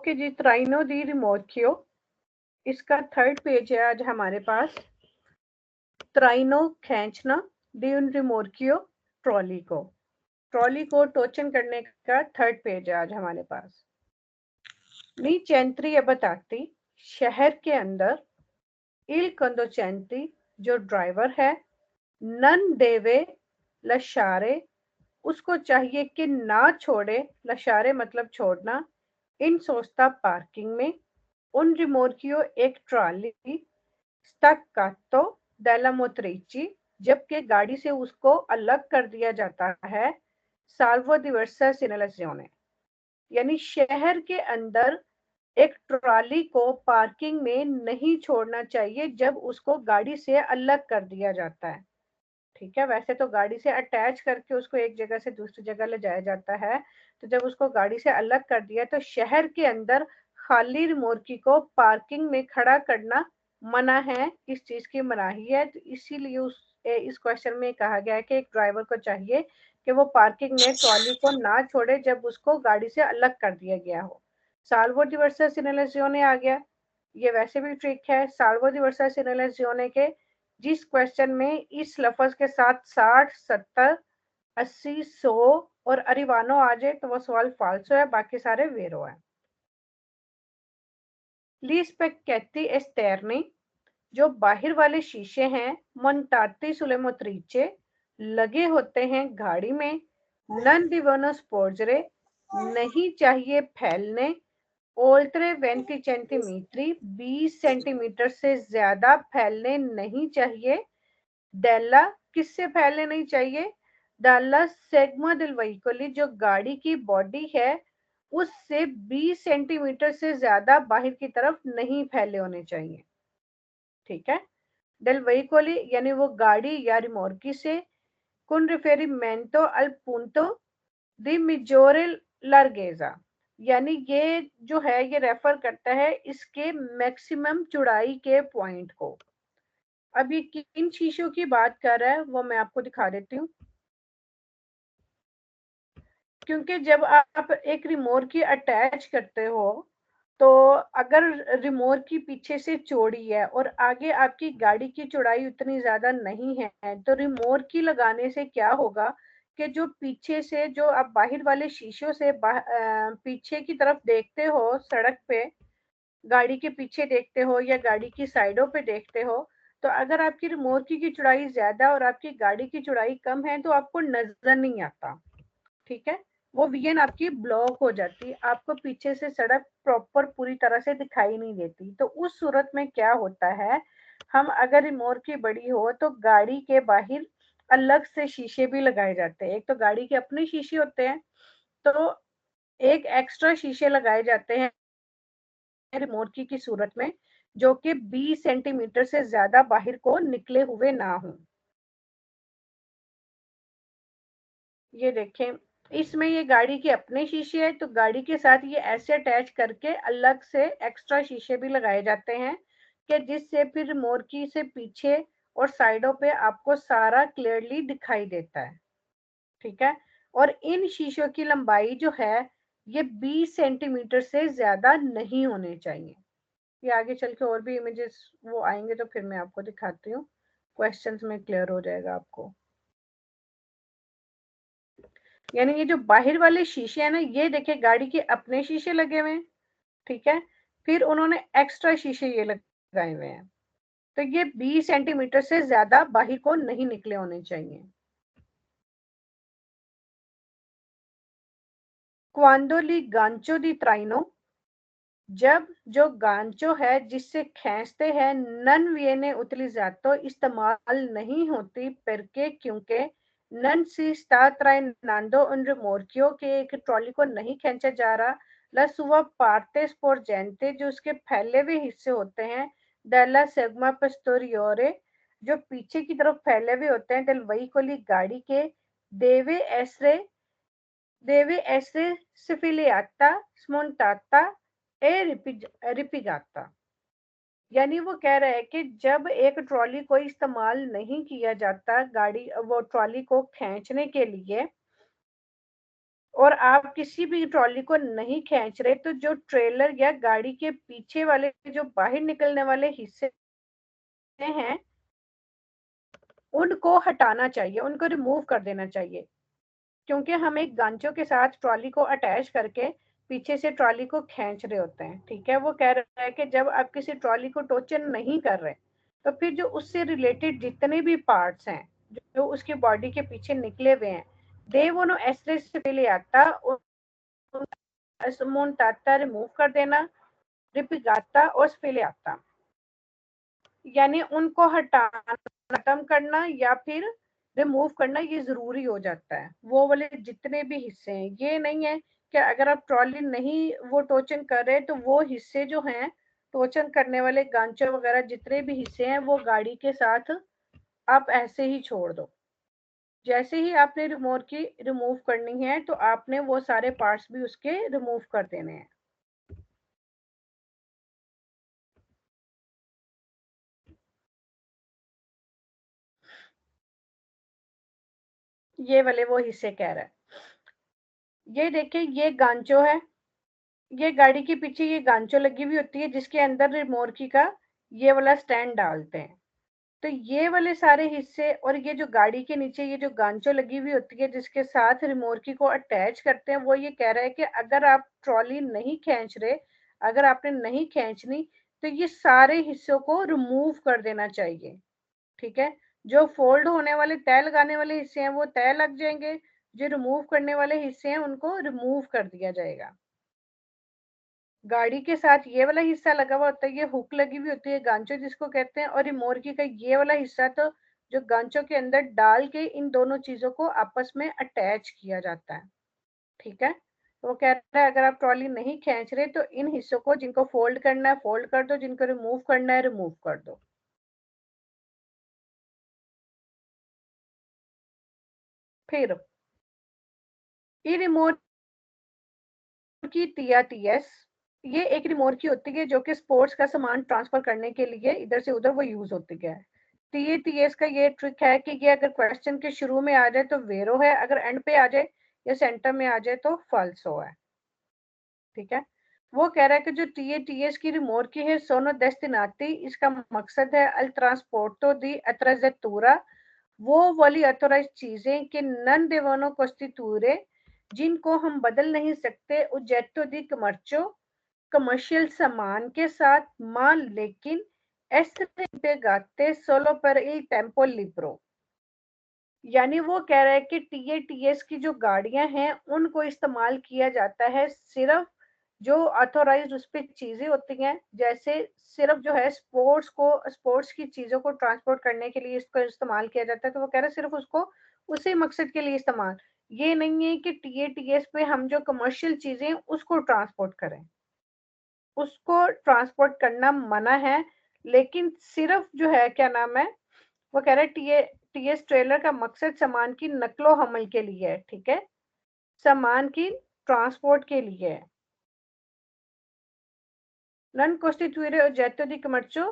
Okay जी, ट्राइनो दी रिमोर्कियो, इसका third page है आज हमारे पास। ट्राइनो खींचना, दी रिमोर्कियो ट्रॉली को टोचन करने का थर्ड पेज है आज हमारे पास। नी चैंत्री ये बताती, शहर के अंदर इल कंदोचेंती जो ड्राइवर है, नन देवे लशारे उसको चाहिए कि ना छोड़े, लशारे मतलब छोड़ना, इन सोस्ता पार्किंग में, उन रिमोर्कियो एक ट्रॉली स्टक्कातो डेला मोत्रिची जबकि गाड़ी से उसको अलग कर दिया जाता है, साल्वो दिवर्सा सिनेलाजियोने यानी शहर के अंदर एक ट्रॉली को पार्किंग में नहीं छोड़ना चाहिए जब उसको गाड़ी से अलग कर दिया जाता है। ठीक है, वैसे तो गाड़ी से अटैच करके उसको एक जगह से दूसरी जगह ले जाया जाता है, तो जब उसको गाड़ी से अलग कर दिया तो शहर के अंदर खाली रिमोर्की को पार्किंग में खड़ा करना मना है, इस चीज की मनाही है। तो इसीलिए इस क्वेश्चन में कहा गया है कि एक ड्राइवर को चाहिए कि वो पार्किंग में ट्रॉली को ना छोड़े जब उसको गाड़ी से अलग कर दिया गया हो। साल्वो डिवर्सा सिनेलेजियोने आ गया, ये वैसे भी ट्रिक है। साल्वो डिवर्सा सिनेलेजियोने के जिस क्वेश्चन में इस लफ्ज के साथ 60, 70, 80, 100 और अरिवानो आ जाए तो वो सवाल फाल्सो है, बाकी सारे वेरो है। ली एस्टेरनी जो बाहर वाले शीशे हैं, मोंटाती सुलेमोत्रीचे लगे होते हैं गाड़ी में, नन दिवोनो स्पोर्जरे नहीं चाहिए फैलने, ओल्ट्रे 20 सेंटीमीटर 20 सेंटीमीटर से ज्यादा फैलने नहीं चाहिए, डेला किससे फैलने नहीं चाहिए, डाला सेगमा दिल वहीकोली जो गाड़ी की बॉडी है उससे 20 सेंटीमीटर से ज्यादा बाहर की तरफ नहीं फैले होने चाहिए। ठीक है, डेल वहीकोली यानी वो गाड़ी या रिमोर्की से, कुन रिफेरिमेंटो अल punto दी मिजोरे लार्गेजा यानी ये जो है ये रेफर करता है इसके मैक्सिमम चौड़ाई के पॉइंट को। अब ये किन शीशों की बात कर रहा है वो मैं आपको दिखा देती हूँ। क्योंकि जब आप एक रिमोट की अटैच करते हो तो अगर रिमोट की पीछे से चौड़ी है और आगे आपकी गाड़ी की चौड़ाई उतनी ज्यादा नहीं है तो रिमोट की लगाने से क्या होगा कि जो पीछे से जो आप बाहर वाले शीशों से पीछे की तरफ देखते हो, सड़क पे गाड़ी के पीछे देखते हो या गाड़ी की साइडों पे देखते हो, तो अगर आपकी रिमोट की चौड़ाई ज्यादा और आपकी गाड़ी की चौड़ाई कम है तो आपको नजर नहीं आता। ठीक है, वो वीएन आपकी ब्लॉक हो जाती है, आपको पीछे से सड़क प्रॉपर पूरी तरह से दिखाई नहीं देती। तो उस सूरत में क्या होता है, हम अगर रिमोट की बड़ी हो तो गाड़ी के बाहर अलग से शीशे भी लगाए जाते हैं। एक तो गाड़ी के अपने शीशे होते हैं, तो एक एक्स्ट्रा शीशे लगाए जाते हैं रिमोट की सूरत में, जो कि 20 सेंटीमीटर से ज्यादा बाहर को निकले हुए ना हो। ये देखें, इसमें ये गाड़ी के अपने शीशे है, तो गाड़ी के साथ ये ऐसे अटैच करके अलग से एक्स्ट्रा शीशे भी लगाए जाते हैं कि जिससे फिर मोरकी से पीछे और साइडों पे आपको सारा क्लियरली दिखाई देता है। ठीक है, और इन शीशों की लंबाई जो है ये 20 सेंटीमीटर से ज्यादा नहीं होने चाहिए। ये आगे चल के और भी इमेजेस वो आएंगे तो फिर मैं आपको दिखाती हूँ, क्वेश्चंस में क्लियर हो जाएगा आपको। यानी ये जो बाहर वाले शीशे है ना, ये देखिए गाड़ी के अपने शीशे लगे हुए हैं। ठीक है, फिर उन्होंने एक्स्ट्रा शीशे ये लगाए हुए हैं, तो ये 20 सेंटीमीटर से ज्यादा बाहर को नहीं निकले होने चाहिए। क्वांडो ली गांचो दी ट्राइनो जब जो गांचो है जिससे खींचते हैं नन वियने उतलिजातो इस्तेमाल नहीं होती परके क्योंकि नन सी स्टा नांदो उन रिमोर्कियो के एक ट्रॉली को नहीं खींचा जा रहा, लस हुआ पार्टे स्पोर जेंटे जो उसके फैले हुए हिस्से होते हैं, डेला सेगमा पेस्टोरियोरे जो पीछे की तरफ फैले हुए होते हैं, डेल वही कोली गाड़ी के देवे एसरे deve essere sfiliata, smontata e ripigata। यानी वो कह रहा है कि जब एक ट्रॉली को इस्तेमाल नहीं किया जाता गाड़ी वो ट्रॉली को खींचने के लिए, और आप किसी भी ट्रॉली को नहीं खींच रहे, तो जो ट्रेलर या गाड़ी के पीछे वाले जो बाहर निकलने वाले हिस्से हैं उनको हटाना चाहिए, उनको रिमूव कर देना चाहिए, क्योंकि हम एक गांचों के साथ ट्रॉली को अटैच करके पीछे से ट्रॉली को खींच रहे होते हैं। ठीक है, वो कह रहा है कि जब आप किसी ट्रॉली को टोचन नहीं कर रहे, तो फिर जो उससे रिलेटेड जितने भी पार्ट्स हैं जो उसकी बॉडी के पीछे निकले हुए हैं, देवों ऐसे से पहले आता रिमूव कर देना, रिपिगाता और स्पेले आता, यानी उनको हटाना, खत्म करना या फिर रिमूव करना ये जरूरी हो जाता है। वो वाले जितने भी हिस्से हैं, ये नहीं है कि अगर आप ट्रॉली नहीं वो टोचन कर रहे तो वो हिस्से जो हैं टोचन करने वाले गांचे वगैरह जितने भी हिस्से हैं वो गाड़ी के साथ आप ऐसे ही छोड़ दो। जैसे ही आपने रिमोट की रिमूव करनी है तो आपने वो सारे पार्ट्स भी उसके रिमूव कर देने हैं। ये वाले वो हिस्से कह रहा है। ये देखिए, ये गांचो है, ये गाड़ी के पीछे ये गांचो लगी हुई होती है जिसके अंदर रिमोर्की का ये वाला स्टैंड डालते हैं। तो ये वाले सारे हिस्से और ये जो गाड़ी के नीचे ये जो गांचो लगी हुई होती है जिसके साथ रिमोर्की को अटैच करते हैं, वो ये कह रहा है कि अगर आप ट्रॉली नहीं खींच रहे, अगर आपने नहीं खींचनी, तो ये सारे हिस्सों को रिमूव कर देना चाहिए। ठीक है, जो फोल्ड होने वाले तय लगाने वाले हिस्से हैं वो तय लग जाएंगे, जो रिमूव करने वाले हिस्से हैं उनको रिमूव कर दिया जाएगा। गाड़ी के साथ ये वाला हिस्सा लगा हुआ होता है, ये हुक लगी हुई होती है गांचो जिसको कहते हैं, और रिमोर्की का ये वाला हिस्सा तो जो गांचो के अंदर डाल के इन दोनों चीजों को आपस में अटैच किया जाता है। ठीक है, तो वो कह रहा है अगर आप ट्रॉली नहीं खींच रहे तो इन हिस्सों को जिनको फोल्ड करना है फोल्ड कर दो, जिनको रिमूव करना है रिमूव कर दो। फिर ये रिमोट की टीआरटीएस, ये एक रिमोट की होती है जो कि स्पोर्ट्स का सामान ट्रांसफर करने के लिए इधर से उधर वो यूज होती है। टीएटीएस का ये ट्रिक है कि ये अगर क्वेश्चन के शुरू में आ जाए तो वेरो है, अगर एंड पे आ जाए या सेंटर में आ जाए तो फॉल्सो है। ठीक है, वो कह रहा है कि जो टीएटीएस की रिमोट की है सोनो destinati, इसका मकसद है अल ट्रांसपोर्टो दी attrezzatura, वो वाली अथोराइज चीजें कि नन देवानो कोस्टिट्यूरे, जिनको हम बदल नहीं सकते, उजेक्टो दी कमर्चो, कमर्शियल सामान के साथ, मान लेकिन एस्टे गाते सोलो पर il टेम्पो लिब्रो, यानी वो कह रहा है कि टीएटीएस की जो गाड़ियां हैं उनको इस्तेमाल किया जाता है सिर्फ जो ऑथोराइज्ड उस पर चीजें होती हैं, जैसे सिर्फ जो है स्पोर्ट्स की चीजों को ट्रांसपोर्ट करने के लिए इसको इस्तेमाल किया जाता है। तो वो कह रहे हैं सिर्फ उसको उसी मकसद के लिए इस्तेमाल, ये नहीं है कि टीएटीएस पे हम जो कमर्शियल चीजें उसको ट्रांसपोर्ट करें, उसको ट्रांसपोर्ट करना मना है। लेकिन सिर्फ जो है क्या नाम है, वो कह रहे हैं टीएस ट्रेलर का मकसद सामान की नकलो हमल के लिए है। ठीक है, सामान की ट्रांसपोर्ट के लिए है। नन कोस्टिट्यूरे oggetto di commercio,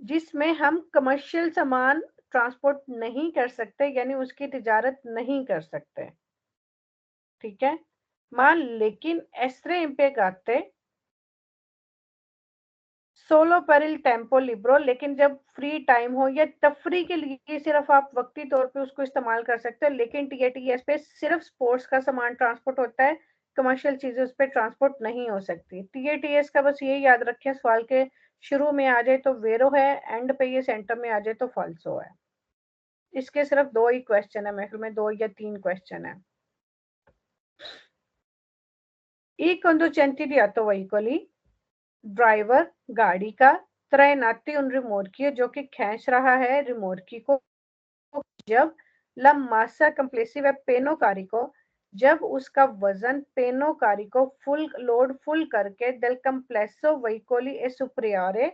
जिसमें हम कमर्शियल सामान ट्रांसपोर्ट नहीं कर सकते, यानी उसकी तिजारत नहीं कर सकते। ठीक है, मान लेकिन एस्ट्रे इम्पेगाते सोलो पर il टेम्पो लिब्रो, लेकिन जब फ्री टाइम हो या तफरी के लिए सिर्फ आप वक्ती तौर पे उसको इस्तेमाल कर सकते हो। लेकिन टीएटीएस पे सिर्फ स्पोर्ट्स का सामान ट्रांसपोर्ट होता है, कमर्शियल चीजें उस पर ट्रांसपोर्ट नहीं हो सकती। टीएटीएस का बस ये याद रखें, सवाल के शुरू में आ जाए तो वेरो है, एंड पे ये सेंटर में आ जाए तो फॉल्सो है। इसके सिर्फ दो ही क्वेश्चन है, महफिल में दो या तीन क्वेश्चन है। ई conducenti di auto veicoli, driver गाड़ी का, त्रैनाती उन रिमोर्की जो कि खींच रहा है रिमोर्की को, जब ला मासा कंप्लेसिव है पेनो कारी को, जब उसका वजन पेनो कारी को फुल लोड फुल करके del complesso veicoli e superiore,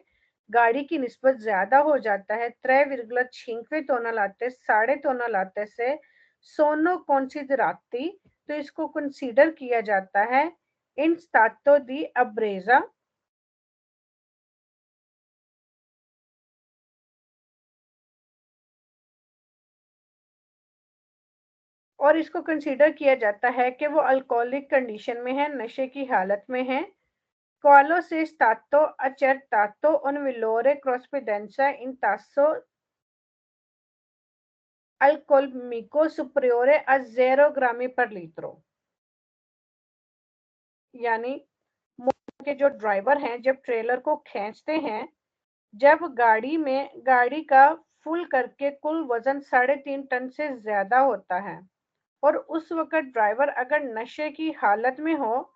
गाड़ी की निस्बत ज्यादा हो जाता है 3,5 टोनल आते 3.5 आते से सोनो considerati, तो इसको कंसीडर किया जाता है इन स्टातो दी अब्रेजा, और इसको कंसीडर किया जाता है कि वो अल्कोहलिक कंडीशन में है, नशे की हालत में है। Qualo si stato accertato un valore corrispondenza in tasso alcolmico superiore a 0 ग्रामी पर लीटरो। यानी के जो ड्राइवर हैं जब ट्रेलर को खींचते हैं, जब गाड़ी का फुल करके कुल वजन 3.5 टन से ज्यादा होता है और उस वक्त ड्राइवर अगर नशे की हालत में हो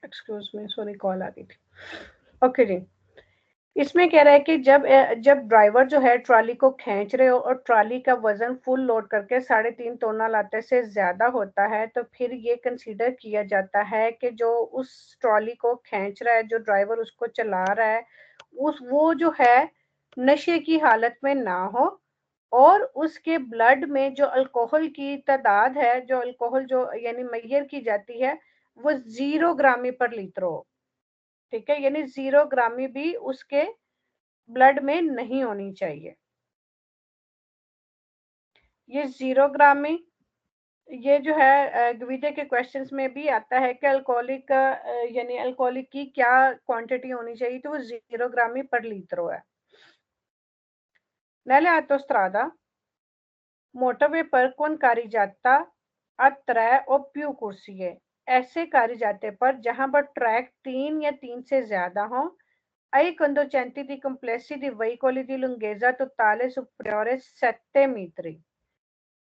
एक्सक्यूज मी, सॉरी कॉल आ गई थी। ओके जी, इसमें कह रहा है कि जब ड्राइवर जो है ट्रॉली को खींच रहे हो और ट्रॉली का वजन फुल लोड करके 3.5 तोला लाते से ज्यादा होता है, तो फिर ये कंसीडर किया जाता है कि जो उस ट्रॉली को खींच रहा है, जो ड्राइवर उसको चला रहा है, वो जो है नशे की हालत में ना हो और उसके ब्लड में जो अल्कोहल की तादाद है, जो अल्कोहल जो यानी मैयर की जाती है, वो 0 ग्रामी पर लीटर हो। ठीक है, यानी 0 ग्रामी भी उसके ब्लड में नहीं होनी चाहिए। ये 0 ग्रामी, ये जो है गवीजे के क्वेश्चंस में भी आता है कि अल्कोहलिक यानी अल्कोहलिक की क्या क्वांटिटी होनी चाहिए, तो वो 0 ग्रामी पर लीटर है। Nelle autostrada मोटरवे पर कौन कारी जाता अत्रय और प्यू कुर्सी ऐसे कारी जाते पर जहां पर ट्रैक 3 या 3 से ज्यादा हो, आई conducenti di complessi di veicoli di lunghezza totale superiore 7 metri।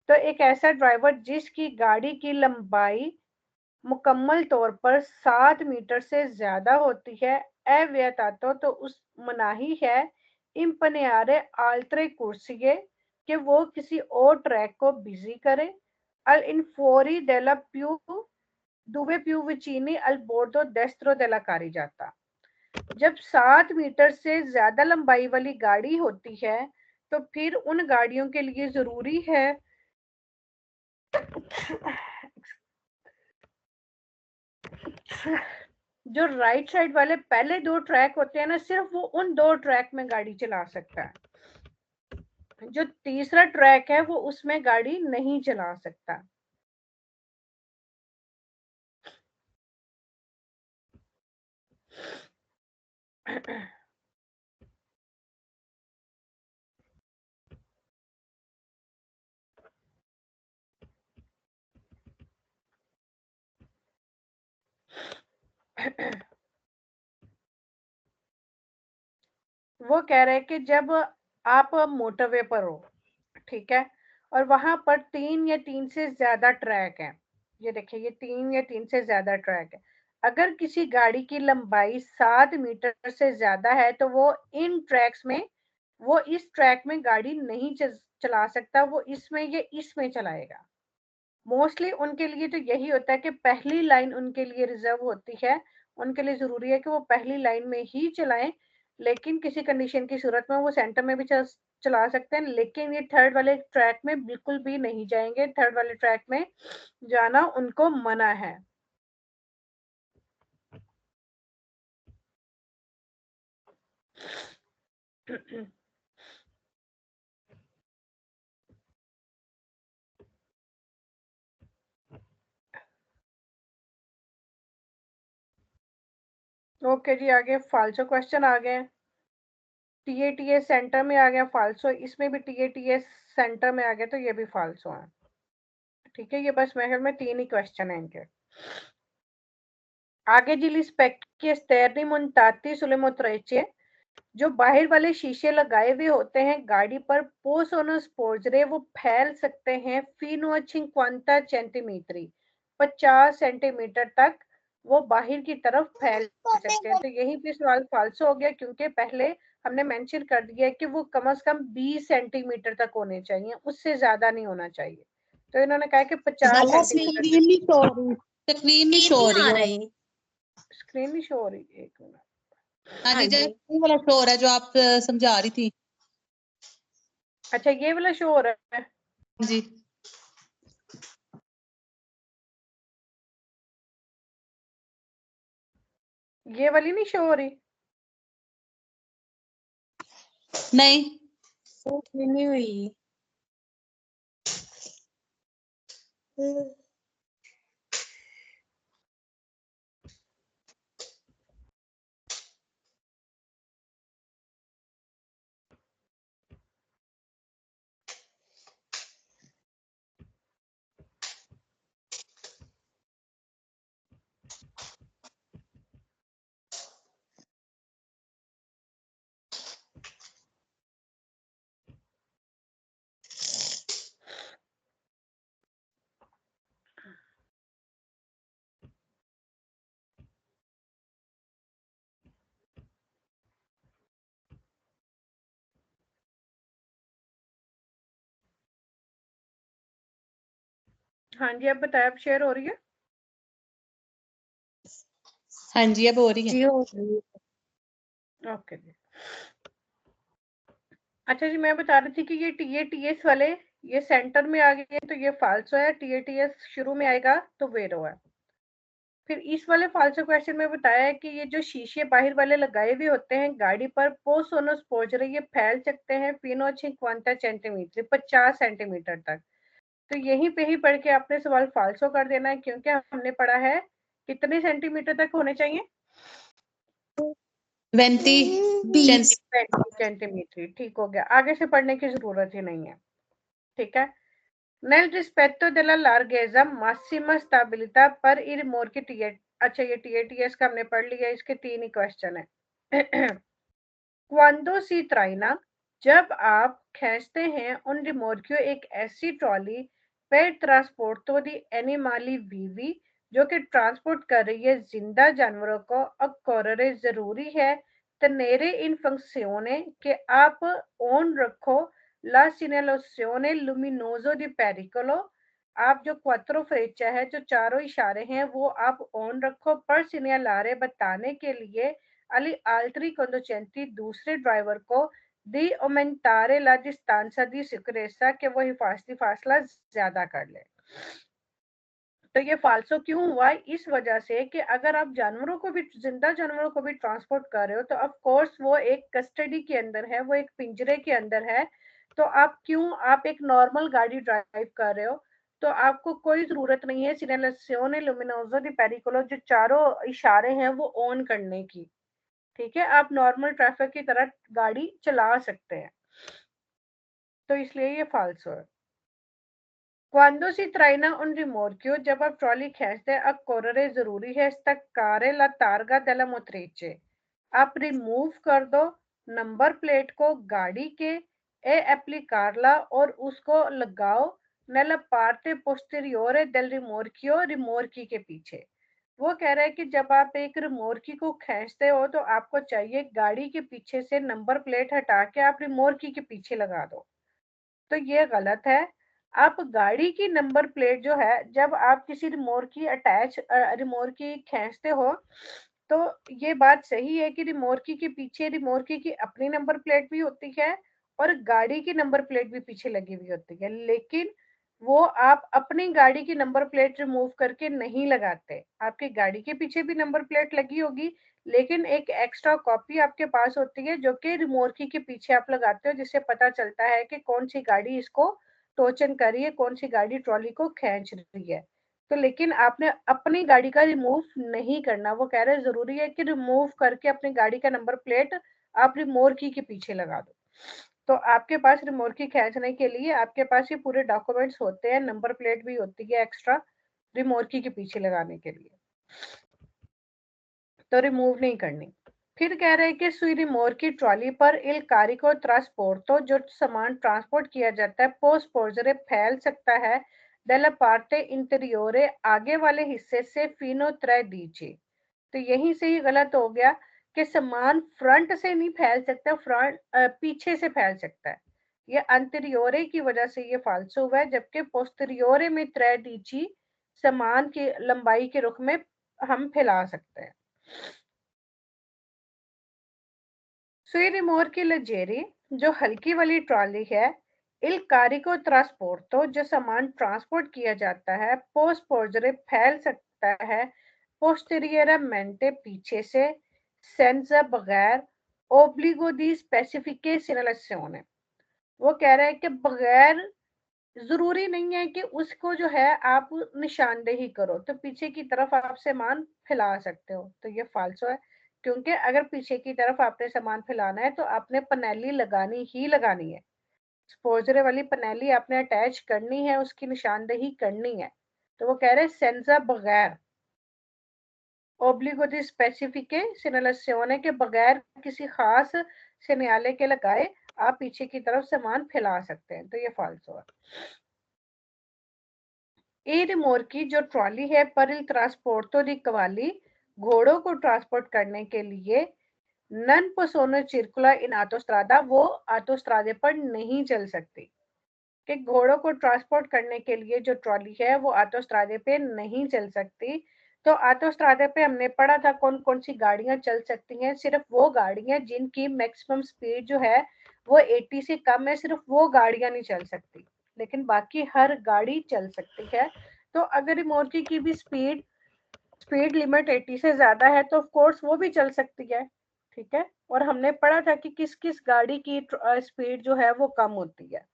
तो एक ऐसा ड्राइवर जिसकी गाड़ी की लंबाई मुकम्मल तौर पर 7 मीटर से ज्यादा होती है, अव्ययतातो तो उस मनाही है इम्पनियारे आल्ट्रे कुर्सिये कि वो किसी और ट्रैक को बिजी करे। अल इन्फोरी डेला प्यू दुवे प्यू विचीनी अल बोर्डो डेस्ट्रो डेला कारी जाता। जब 7 मीटर से ज्यादा लंबाई वाली गाड़ी होती है, तो फिर उन गाड़ियों के लिए जरूरी है जो राइट साइड वाले पहले 2 ट्रैक होते हैं ना, सिर्फ वो उन 2 ट्रैक में गाड़ी चला सकता है। जो तीसरा ट्रैक है वो उसमें गाड़ी नहीं चला सकता। वो कह रहे हैं कि जब आप मोटरवे पर हो, ठीक है, और वहां पर 3 या 3 से ज्यादा ट्रैक है, ये देखिए ये 3 या 3 से ज्यादा ट्रैक है, अगर किसी गाड़ी की लंबाई 7 मीटर से ज्यादा है तो वो इन ट्रैक्स में वो इस ट्रैक में गाड़ी नहीं चला सकता, वो इसमें ये इसमें चलाएगा। मोस्टली उनके लिए तो यही होता है कि पहली लाइन उनके लिए रिजर्व होती है, उनके लिए जरूरी है कि वो पहली लाइन में ही चलाएं, लेकिन किसी कंडीशन की सूरत में वो सेंटर में भी चला सकते हैं, लेकिन ये थर्ड वाले ट्रैक में बिल्कुल भी नहीं जाएंगे, थर्ड वाले ट्रैक में जाना उनको मना है। ओके जी, आगे फाल्सो क्वेश्चन आ गए। टीएटीएस सेंटर में आ गया फाल्सो, इसमें भी टीएटीएस सेंटर में आ गया, तो ये भी फाल्सो है। ठीक है, ये बस महल में 3 ही क्वेश्चन है इनके। आगे जी rispecchi esterni montati sulle motorecce, जो बाहर वाले शीशे लगाए हुए होते हैं गाड़ी पर, possono sporgere वो फैल सकते हैं fino a 50 सेंटीमीटर 50 सेंटीमीटर तक वो बाहर की तरफ फैल सकते हैं। तो यहीं पे सवाल फाल्सो हो गया, क्योंकि पहले हमने मेंशन कर दिया है कि वो कम से कम 20 सेंटीमीटर तक होने चाहिए, उससे ज्यादा नहीं होना चाहिए। तो इन्होंने कहा कि 50 सेंटीमीटर। स्क्रीन नहीं शो हो रही, स्क्रीन नहीं शो हो रही है। स्क्रीन नहीं शो हो रही, एक मिनट। हाँ जी, जैसे वाला शो हो रहा है जो आप समझा रही थी। अच्छा, ये वाला शो हो रहा है जी, ये वाली नहीं शो हो रही? नहीं नहीं हुई। हाँ जी, अब बताए, अब शेयर हो रही है? हाँ जी, अब हो रही है। जी हो रही है। ओके जी। अच्छा जी, मैं बता रही थी कि ये टीएस वाले ये सेंटर में आ गए, तो ये फाल्सो है। टीएटीएस शुरू में आएगा तो वेरो है। फिर इस वाले फाल्सो क्वेश्चन में बताया है कि ये जो शीशे बाहर वाले लगाए हुए होते हैं गाड़ी पर, पोसोनस पोजरे, ये फैल सकते हैं फीनो 50 सेंटीमीटर, 50 सेंटीमीटर तक। तो यहीं पे ही पढ़ के आपने सवाल फाल्सो कर देना है, क्योंकि हमने पढ़ा है कितने सेंटीमीटर तक होने चाहिए? 20 सेंटीमीटर। ठीक हो गया, आगे से पढ़ने की जरूरत ही नहीं है। ठीक है। Nel rispetto della larghezza massima stabilità per il rimorchio TAT। अच्छा, ये TATS का हमने पढ़ लिया, इसके 3 ही क्वेश्चन है। Quando si traina, जब आप खींचते हैं उन रिमोर्कियो एक ऐसी trolley per trasporto di animali vivi, जो कि ट्रांसपोर्ट कर रही है जिंदा जानवरों को, occorre जरूरी है tenere in funzione कि आप ऑन रखो la segnalazione luminoso di pericolo। आप जो क्वात्रो फ्रेचा है, जो चारों इशारे हैं, वो आप ऑन रखो पर सिग्नलारे बताने के लिए agli altri conducenti, दूसरे ड्राइवर को, di aumentare la distanza di sicurezza, कि वो हिफाजती फासला ज्यादा कर ले। तो ये फाल्सो क्यों हुआ? इस वजह से कि अगर आप जानवरों को भी, जिंदा जानवरों को भी ट्रांसपोर्ट कर रहे हो, तो ऑफ कोर्स वो एक कस्टडी के अंदर है, वो एक पिंजरे के अंदर है। तो आप एक नॉर्मल गाड़ी ड्राइव कर रहे हो, तो आपको कोई जरूरत नहीं है सिग्नलाzione luminosa di pericolo, जो चारों इशारे हैं वो ऑन करने की। ठीक है, आप नॉर्मल ट्रैफिक की तरह गाड़ी चला सकते हैं, तो इसलिए ये फाल्सो है। Quando si traina un rimorchio, जब आप ट्रॉली खींचते हैं, occorre जरूरी है staccare la targa della motrice, आप रिमूव कर दो नंबर प्लेट को गाड़ी के, e applicarla, और उसको लगाओ nella parte posteriore del rimorchio, रिमोर्की के पीछे। वो कह रहा है कि जब आप एक रिमोर्की को खींचते हो, तो आपको चाहिए गाड़ी के पीछे से नंबर प्लेट हटा के आप रिमोर्की के पीछे लगा दो। तो ये गलत है। आप गाड़ी की नंबर प्लेट जो है, जब आप किसी रिमोर्की खींचते हो, तो ये बात सही है कि रिमोर्की के पीछे रिमोर्की की अपनी नंबर प्लेट भी होती है और गाड़ी की नंबर प्लेट भी पीछे लगी हुई होती है, लेकिन वो आप अपनी गाड़ी की नंबर प्लेट रिमूव करके नहीं लगाते। आपकी गाड़ी के पीछे भी नंबर प्लेट लगी होगी, लेकिन एक एक्स्ट्रा कॉपी आपके पास होती है जो कि रिमोर्की के पीछे आप लगाते हो, जिससे पता चलता है कि कौन सी गाड़ी इसको टोचन कर रही है, कौन सी गाड़ी ट्रॉली को खींच रही है। तो लेकिन आपने अपनी गाड़ी का रिमूव नहीं करना। वो कह रहे हैं जरूरी है कि रिमूव करके अपनी गाड़ी का नंबर प्लेट आप रिमोर्की के पीछे लगा दो। तो आपके पास रिमोर्की खींचने के लिए आपके पास ये पूरे डॉक्यूमेंट्स होते हैं, नंबर प्लेट भी होती है एक्स्ट्रा रिमोर्की के पीछे लगाने के लिए, तो रिमूव नहीं करनी। फिर कह रहे हैं कि सुई रिमोर की ट्रॉली पर इल कारिको ट्रांसपोर्टो, जो सामान ट्रांसपोर्ट किया जाता है, पोस्ट पोर्जरे फैल सकता है della parte interiore आगे वाले हिस्से से fino tre dici। तो यहीं से ही गलत हो गया कि सामान फ्रंट से नहीं फैल सकता, पीछे से फैल सकता है। ये अंतरियोरे की वजह से ये फाल्सो हुआ है, जबकि पोस्टेरियोरे में त्रै डीची सामान की लंबाई के रुख में हम फैला सकते हैं। सुई रिमोर की लजेरी जो हल्की वाली ट्रॉली है, इल कारिको ट्रांसपोर्टो जो सामान ट्रांसपोर्ट किया जाता है, पोस्ट पोर्जरे फैल सकता है पोस्टेरियरमेंटे पीछे से, सेंजा बगैर ओब्लिगो दी स्पेसिफिकेशनलाzione। वो कह रहा है कि बगैर, जरूरी नहीं है कि उसको जो है आप निशानदेही करो तो पीछे की तरफ आप सामान फैला सकते हो, तो ये फाल्सो है, क्योंकि अगर पीछे की तरफ आपने सामान फैलाना है तो आपने पनेली लगानी ही लगानी है, स्पोजरे वाली पनेली आपने अटैच करनी है, उसकी निशानदेही करनी है। तो वो कह रहे हैं सेंसा बगैर ओब्लिगो दी स्पेसिफिकेशनलाzione के बगैर किसी खास सिग्नल के लगाए आप पीछे की तरफ सामान फैला सकते हैं, तो ये फाल्सो है। ई रिमोर्की जो ट्रॉली है पर il trasporto di cavalli घोड़ों को ट्रांसपोर्ट करने के लिए नन पोसोनो चिरकुला इन आटोस्ट्रादा वो आटोस्ट्रादे पर नहीं चल सकती, कि घोड़ों को ट्रांसपोर्ट करने के लिए जो ट्रॉली है वो आटोस्ट्रादे पे नहीं चल सकती। तो आटोस्ट्रादे पे हमने पढ़ा था कौन कौन सी गाड़ियां चल सकती हैं, सिर्फ वो गाड़ियां जिनकी मैक्सिमम स्पीड जो है वो 80 से कम है, सिर्फ वो गाड़ियां नहीं चल सकती, लेकिन बाकी हर गाड़ी चल सकती है। तो अगर रिमोर्की की भी स्पीड लिमिट 80 से ज्यादा है तो ऑफ कोर्स वो भी चल सकती है, ठीक है। और हमने पढ़ा था कि किस किस गाड़ी की स्पीड जो है वो कम होती है।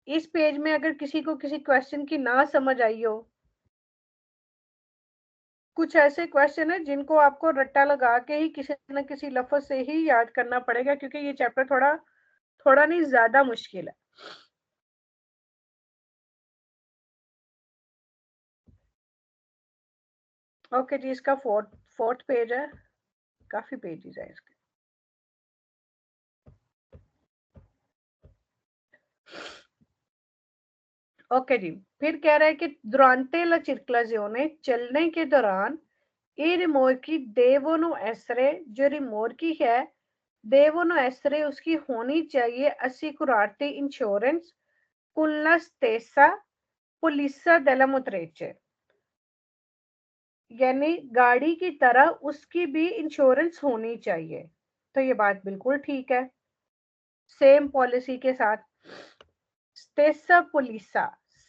इस पेज में अगर किसी को किसी क्वेश्चन की ना समझ आई हो, कुछ ऐसे क्वेश्चन है जिनको आपको रट्टा लगा के ही किसी न किसी लफ्ज से ही याद करना पड़ेगा, क्योंकि ये चैप्टर थोड़ा नहीं ज्यादा मुश्किल है। ओके जी, इसका फोर्थ पेज है, काफी पेजेस है इसके। ओके जी, फिर कह रहा है कि दुरांते ला circolazione चलने के दौरान ई रिमोर्की देवोनो एसरे जो रिमोर्की है देवोनो एसरे उसकी होनी चाहिए assicurati इंश्योरेंस कुल्ला स्टेसा पुलिसा della motrice, यानी गाड़ी की तरह उसकी भी इंश्योरेंस होनी चाहिए। तो ये बात बिल्कुल ठीक है, सेम पॉलिसी के साथ स्टेसा पुलिसा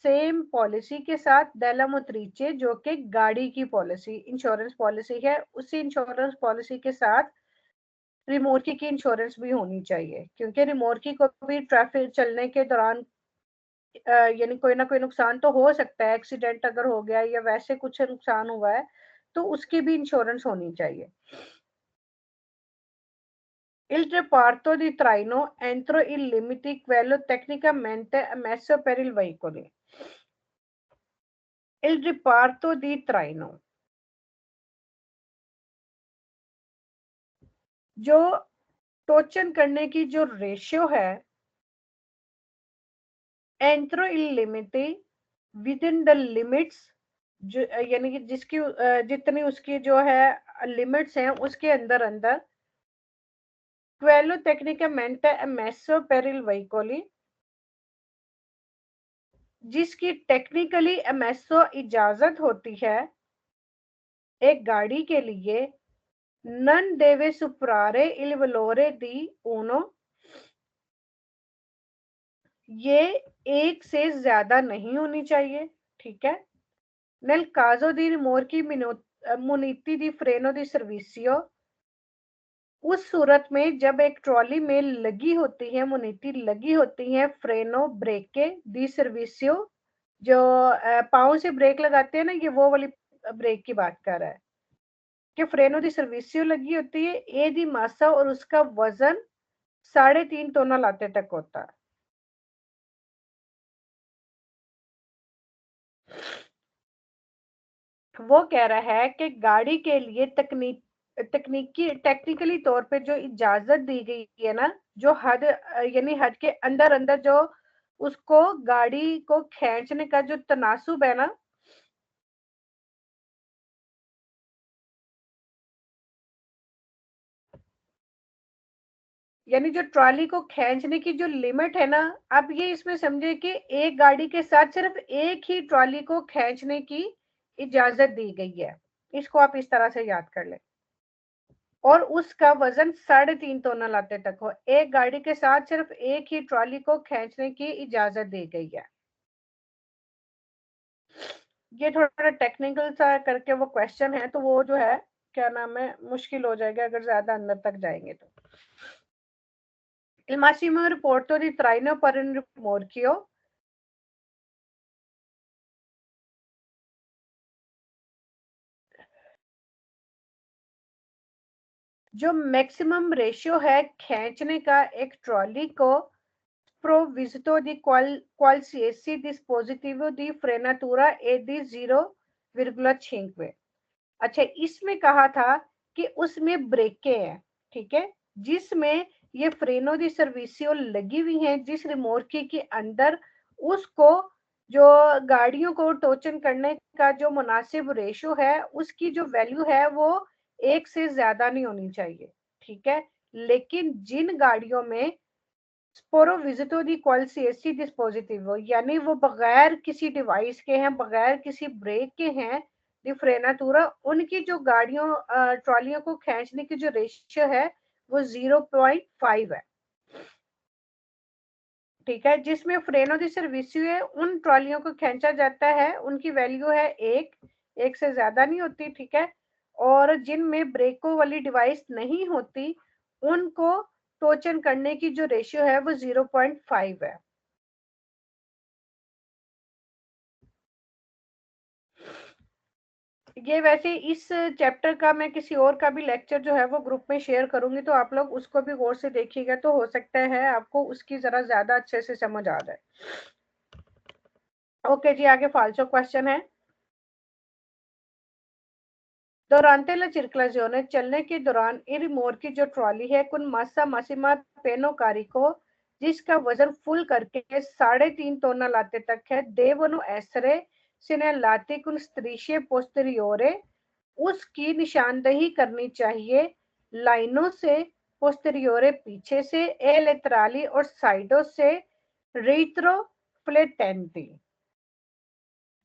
सेम पॉलिसी के साथ डेला मोत्रीचे जो कि गाड़ी की पॉलिसी इंश्योरेंस पॉलिसी है, उसी इंश्योरेंस पॉलिसी के साथ रिमोर्की की इंश्योरेंस भी होनी चाहिए, क्योंकि रिमोर्की को भी ट्रैफिक चलने के दौरान यानी कोई ना कोई नुकसान तो हो सकता है, एक्सीडेंट अगर हो गया या वैसे कुछ नुकसान हुआ है तो उसकी भी इंश्योरेंस होनी चाहिए। Il reparto di traino entro il limite quello tecnicamente ammesso per il veicolo। Il reparto di traino जो टोचन करने की जो रेशियो है एंट्रो इल लिमिटे विद इन द लिमिट्स, जो यानी कि जिसकी जितनी उसकी जो है लिमिट्स हैं उसके अंदर अंदर quello tecnicamente ammesso per il veicoli जिसकी टेक्निकली एमएसओ इजाजत होती है एक गाड़ी के लिए नन देवे सुपरारे इल वलोरे दी उनो, ये एक से ज्यादा नहीं होनी चाहिए, ठीक है। nel caso di rimorchi muniti di freno di servizio, उस सूरत में जब एक ट्रॉली में लगी होती है मुनीति लगी होती है फ्रेनो ब्रेक के दी सर्विसियो, जो पाँव से ब्रेक लगाते हैं ना, ये वो वाली ब्रेक की बात कर रहा है कि फ्रेनो दी सर्विसियो लगी होती है ए दी मासा और उसका वजन 3.5 टन लाते तक होता है। वो कह रहा है कि गाड़ी के लिए टेक्निकली तौर पे जो इजाजत दी गई है ना, जो हद यानी हद के अंदर अंदर जो उसको गाड़ी को खींचने का जो तनासुब है ना, यानी जो ट्रॉली को खींचने की जो लिमिट है ना, आप ये इसमें समझे कि एक गाड़ी के साथ सिर्फ एक ही ट्रॉली को खींचने की इजाजत दी गई है। इसको आप इस तरह से याद कर लें। और उसका वजन 3.5 टन लाते तक हो। एक गाड़ी के साथ सिर्फ एक ही ट्रॉली को खींचने की इजाजत दी गई है। ये थोड़ा टेक्निकल सा करके वो क्वेश्चन है, तो वो जो है क्या नाम है, मुश्किल हो जाएगा अगर ज्यादा अंदर तक जाएंगे तो। Il massimo riporto di traino per un rimorchio जो मैक्सिमम रेशियो है खींचने का एक ट्रॉली को sprovvisto di qualsiasi dispositivo di frenatura e di 0,5। अच्छा, इसमें कहा था कि उसमें ब्रेकें हैं, ठीक है, जिसमें ये फ्रेनो दी सर्विसियो लगी हुई हैं, जिस रिमोर्की के अंदर उसको जो गाड़ियों को टोचन करने का जो मुनासिब रेशो है, उसकी जो वैल्यू है वो 1 से ज्यादा नहीं होनी चाहिए, ठीक है। लेकिन जिन गाड़ियों में स्पोरोविजिटो दी क्वालिसिएसी डिस्पोजिटिव, यानी वो बगैर किसी डिवाइस के हैं, बगैर किसी ब्रेक के हैं, दी फ्रेनातूरा, उनकी जो गाड़ियों ट्रॉलियों को खींचने की जो रेशियो है वो 0.5 है, ठीक है। जिसमें फ्रेनो दी सर्विसियो है, उन ट्रॉलियों को खींचा जाता है, उनकी वैल्यू है 1 से ज्यादा नहीं होती, ठीक है। और जिनमें ब्रेकों वाली डिवाइस नहीं होती, उनको टोचन करने की जो रेशियो है वो 0.5 है। ये वैसे इस चैप्टर का मैं किसी और का भी लेक्चर जो है वो ग्रुप में शेयर करूंगी, तो आप लोग उसको भी गौर से देखिएगा, तो हो सकता है आपको उसकी जरा ज्यादा अच्छे से समझ आ जाए। ओके जी, आगे फाल्सो क्वेश्चन है। Durante la circolazione, चलने के दौरान इन रिमोट की जो ट्रॉली है कुन मासा मासिमा पेनो कारिको, जिसका वजन फुल करके 3.5 टन लाते तक है, देवनु एसरे सिने लाते कुन स्त्रीशे पोस्टेरियोरे, उसकी निशानदही करनी चाहिए लाइनों से पोस्टेरियोरे पीछे से, ए लेतराली और साइडों से रिट्रो फ्लेटेंटी,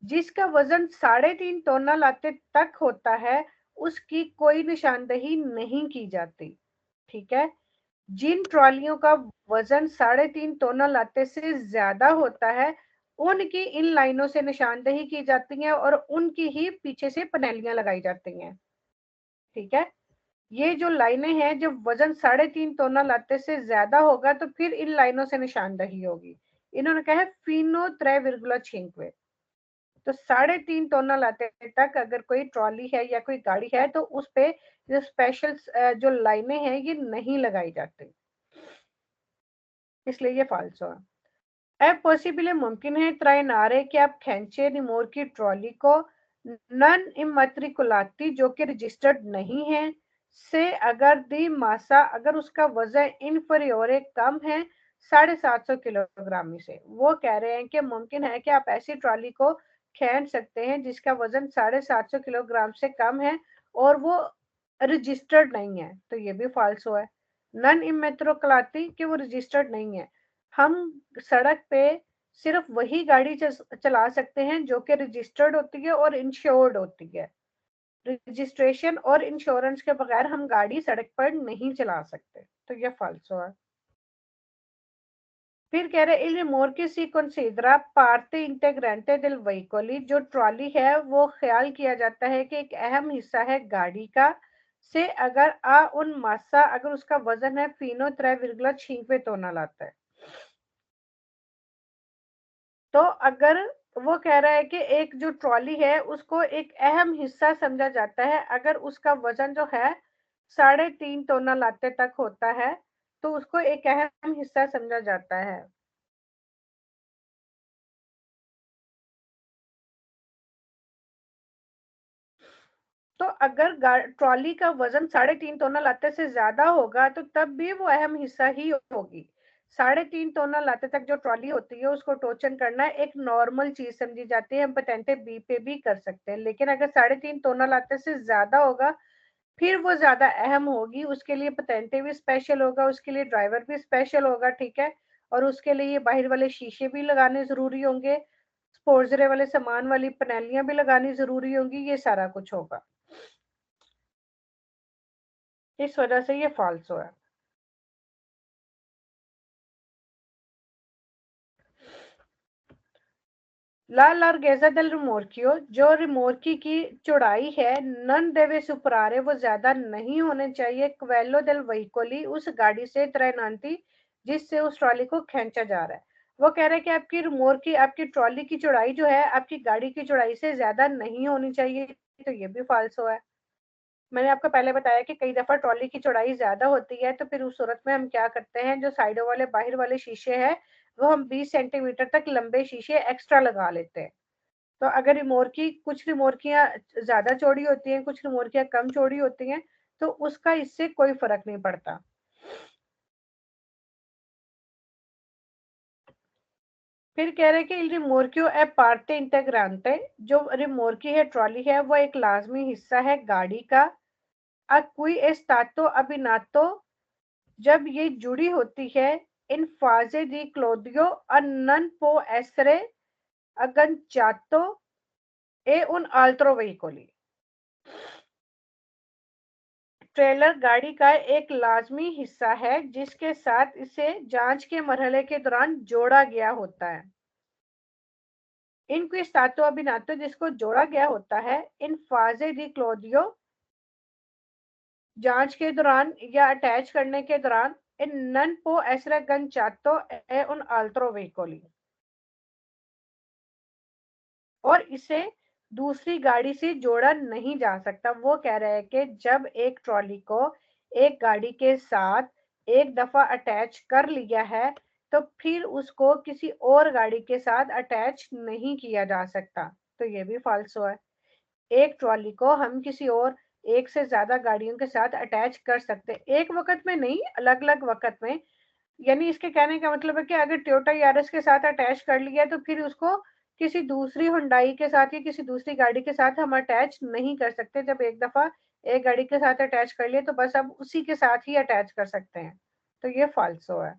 जिसका वजन 3.5 टन लाते तक होता है, उसकी कोई निशानदही नहीं की जाती, ठीक है। जिन ट्रॉलियों का वजन 3.5 टन लाते से ज्यादा होता है, उनकी इन लाइनों से निशानदही की जाती है और उनकी ही पीछे से पनेलियां लगाई जाती हैं, ठीक है। ये जो लाइनें हैं, जब वजन 3.5 टन लाते से ज्यादा होगा तो फिर इन लाइनों से निशानदही होगी। इन्होंने कहा है फीनो 3,5। तो 3.5 टन लाते तक अगर कोई ट्रॉली है या कोई गाड़ी है, तो उस पे जो स्पेशल जो लाइनें हैं ये नहीं लगाई जाती, इसलिए ये फाल्सो है। अब पॉसिबल मुमकिन है त्राइनारे कि आप खींचे रिमोट की ट्रॉली को नन इमेट्रिकुलाती, जो कि रजिस्टर्ड नहीं है, से अगर दी मासा, अगर उसका वजन इनफरियोरे कम है 750 किलोग्राम से। वो कह रहे हैं कि मुमकिन है कि आप ऐसी ट्रॉली को खींच सकते हैं जिसका वजन 750 किलोग्राम से कम है और वो रजिस्टर्ड नहीं है, तो ये भी फाल्सो है। नन इमेट्रिकुलाती कि वो रजिस्टर्ड नहीं है। हम सड़क पे सिर्फ वही गाड़ी चला सकते हैं जो कि रजिस्टर्ड होती है और इंश्योर्ड होती है। रजिस्ट्रेशन और इंश्योरेंस के बगैर हम गाड़ी सड़क पर नहीं चला सकते, तो ये फाल्सो है। फिर कह रहे il remorque si considera parte integrante del veicoli, जो ट्रॉली है वो ख्याल किया जाता है कि एक अहम हिस्सा है गाड़ी का, से अगर आ उन मासा, अगर उसका वजन है फीनो 3,5 टन लाता है। तो अगर वो कह रहा है कि एक जो ट्रॉली है उसको एक अहम हिस्सा समझा जाता है अगर उसका वजन जो है 3.5 टन लाते तक होता है, तो उसको एक अहम हिस्सा समझा जाता है। तो अगर ट्रॉली का वजन 3.5 टन लाते से ज्यादा होगा तो तब भी वो अहम हिस्सा ही होगी। 3.5 टन लाते तक जो ट्रॉली होती है उसको टोचन करना एक नॉर्मल चीज समझी जाती है। हम पतेंटे बी पे भी कर सकते हैं, लेकिन अगर 3.5 टन लाते से ज्यादा होगा फिर वो ज्यादा अहम होगी। उसके लिए पतेंटे भी स्पेशल होगा, उसके लिए ड्राइवर भी स्पेशल होगा, ठीक है। और उसके लिए बाहर वाले शीशे भी लगाने जरूरी होंगे, स्पोर्जरे वाले सामान वाली पनेलियां भी लगानी जरूरी होंगी, ये सारा कुछ होगा। इस वजह से ये फाल्सो है। La larghezza del rimorchio, जो रिमोर्की की चौड़ाई है, नन देवे सुपरारे, वो ज्यादा नहीं होने चाहिए क्वेलो del veicoli, उस गाड़ी से त्रैनांती जिससे उस ट्रॉली को खींचा जा रहा है। वो कह रहे हैं कि आपकी रिमोर्की, आपकी ट्रॉली की चौड़ाई जो है आपकी गाड़ी की चौड़ाई से ज्यादा नहीं होनी चाहिए, तो ये भी फाल्सो है। मैंने आपको पहले बताया कि कई दफा ट्रॉली की चौड़ाई ज्यादा होती है, तो फिर उस सूरत में हम क्या करते हैं, जो साइडों वाले बाहर वाले शीशे हैं वो हम 20 सेंटीमीटर तक लंबे शीशे एक्स्ट्रा लगा लेते हैं। तो अगर रिमोर्की, कुछ रिमोर्कियां ज्यादा चौड़ी होती हैं, कुछ रिमोर्कियां कम चौड़ी होती हैं, तो उसका इससे कोई फर्क नहीं पड़ता। फिर कह रहे हैं कि रिमोर्कियो ए पार्टे इंटेग्रांते, जो रिमोर्की है, ट्रॉली है, वो एक लाजमी हिस्सा है गाड़ी का। कोई एस्तातो अबिनातो, जब ये जुड़ी होती है, इन फाजे दी क्लोदियो अनन पो एसरे अगनचातो ए उन आल्ट्रो वेहिकोली, ट्रेलर गाड़ी का एक लाजमी हिस्सा है जिसके साथ इसे जांच के मरहले के दौरान जोड़ा गया होता है। इनको स्टातो अबिनातो, जिसको जोड़ा गया होता है, इन फाजे दी क्लोदियो, जांच के दौरान या अटैच करने के दौरान, इन नन पो एसरा गनचातो ए उन आल्ट्रो वेहिकोली, और इसे दूसरी गाड़ी से जोड़ा नहीं जा सकता। वो कह रहे हैं कि जब एक ट्रॉली को एक गाड़ी के साथ एक दफा अटैच कर लिया है, तो फिर उसको किसी और गाड़ी के साथ अटैच नहीं किया जा सकता, तो ये भी फाल्सो है। एक ट्रॉली को हम किसी और एक से ज्यादा गाड़ियों के साथ अटैच कर सकते, एक वक्त में नहीं, अलग अलग वक्त में। यानी इसके कहने का मतलब है कि अगर टोयोटा यारिस के साथ अटैच कर लिया, तो फिर उसको किसी दूसरी हुंडई के साथ या किसी दूसरी गाड़ी के साथ हम अटैच नहीं कर सकते। जब एक दफा एक गाड़ी के साथ अटैच कर लिया, तो बस अब उसी के साथ ही अटैच कर सकते हैं, तो ये फाल्सो है।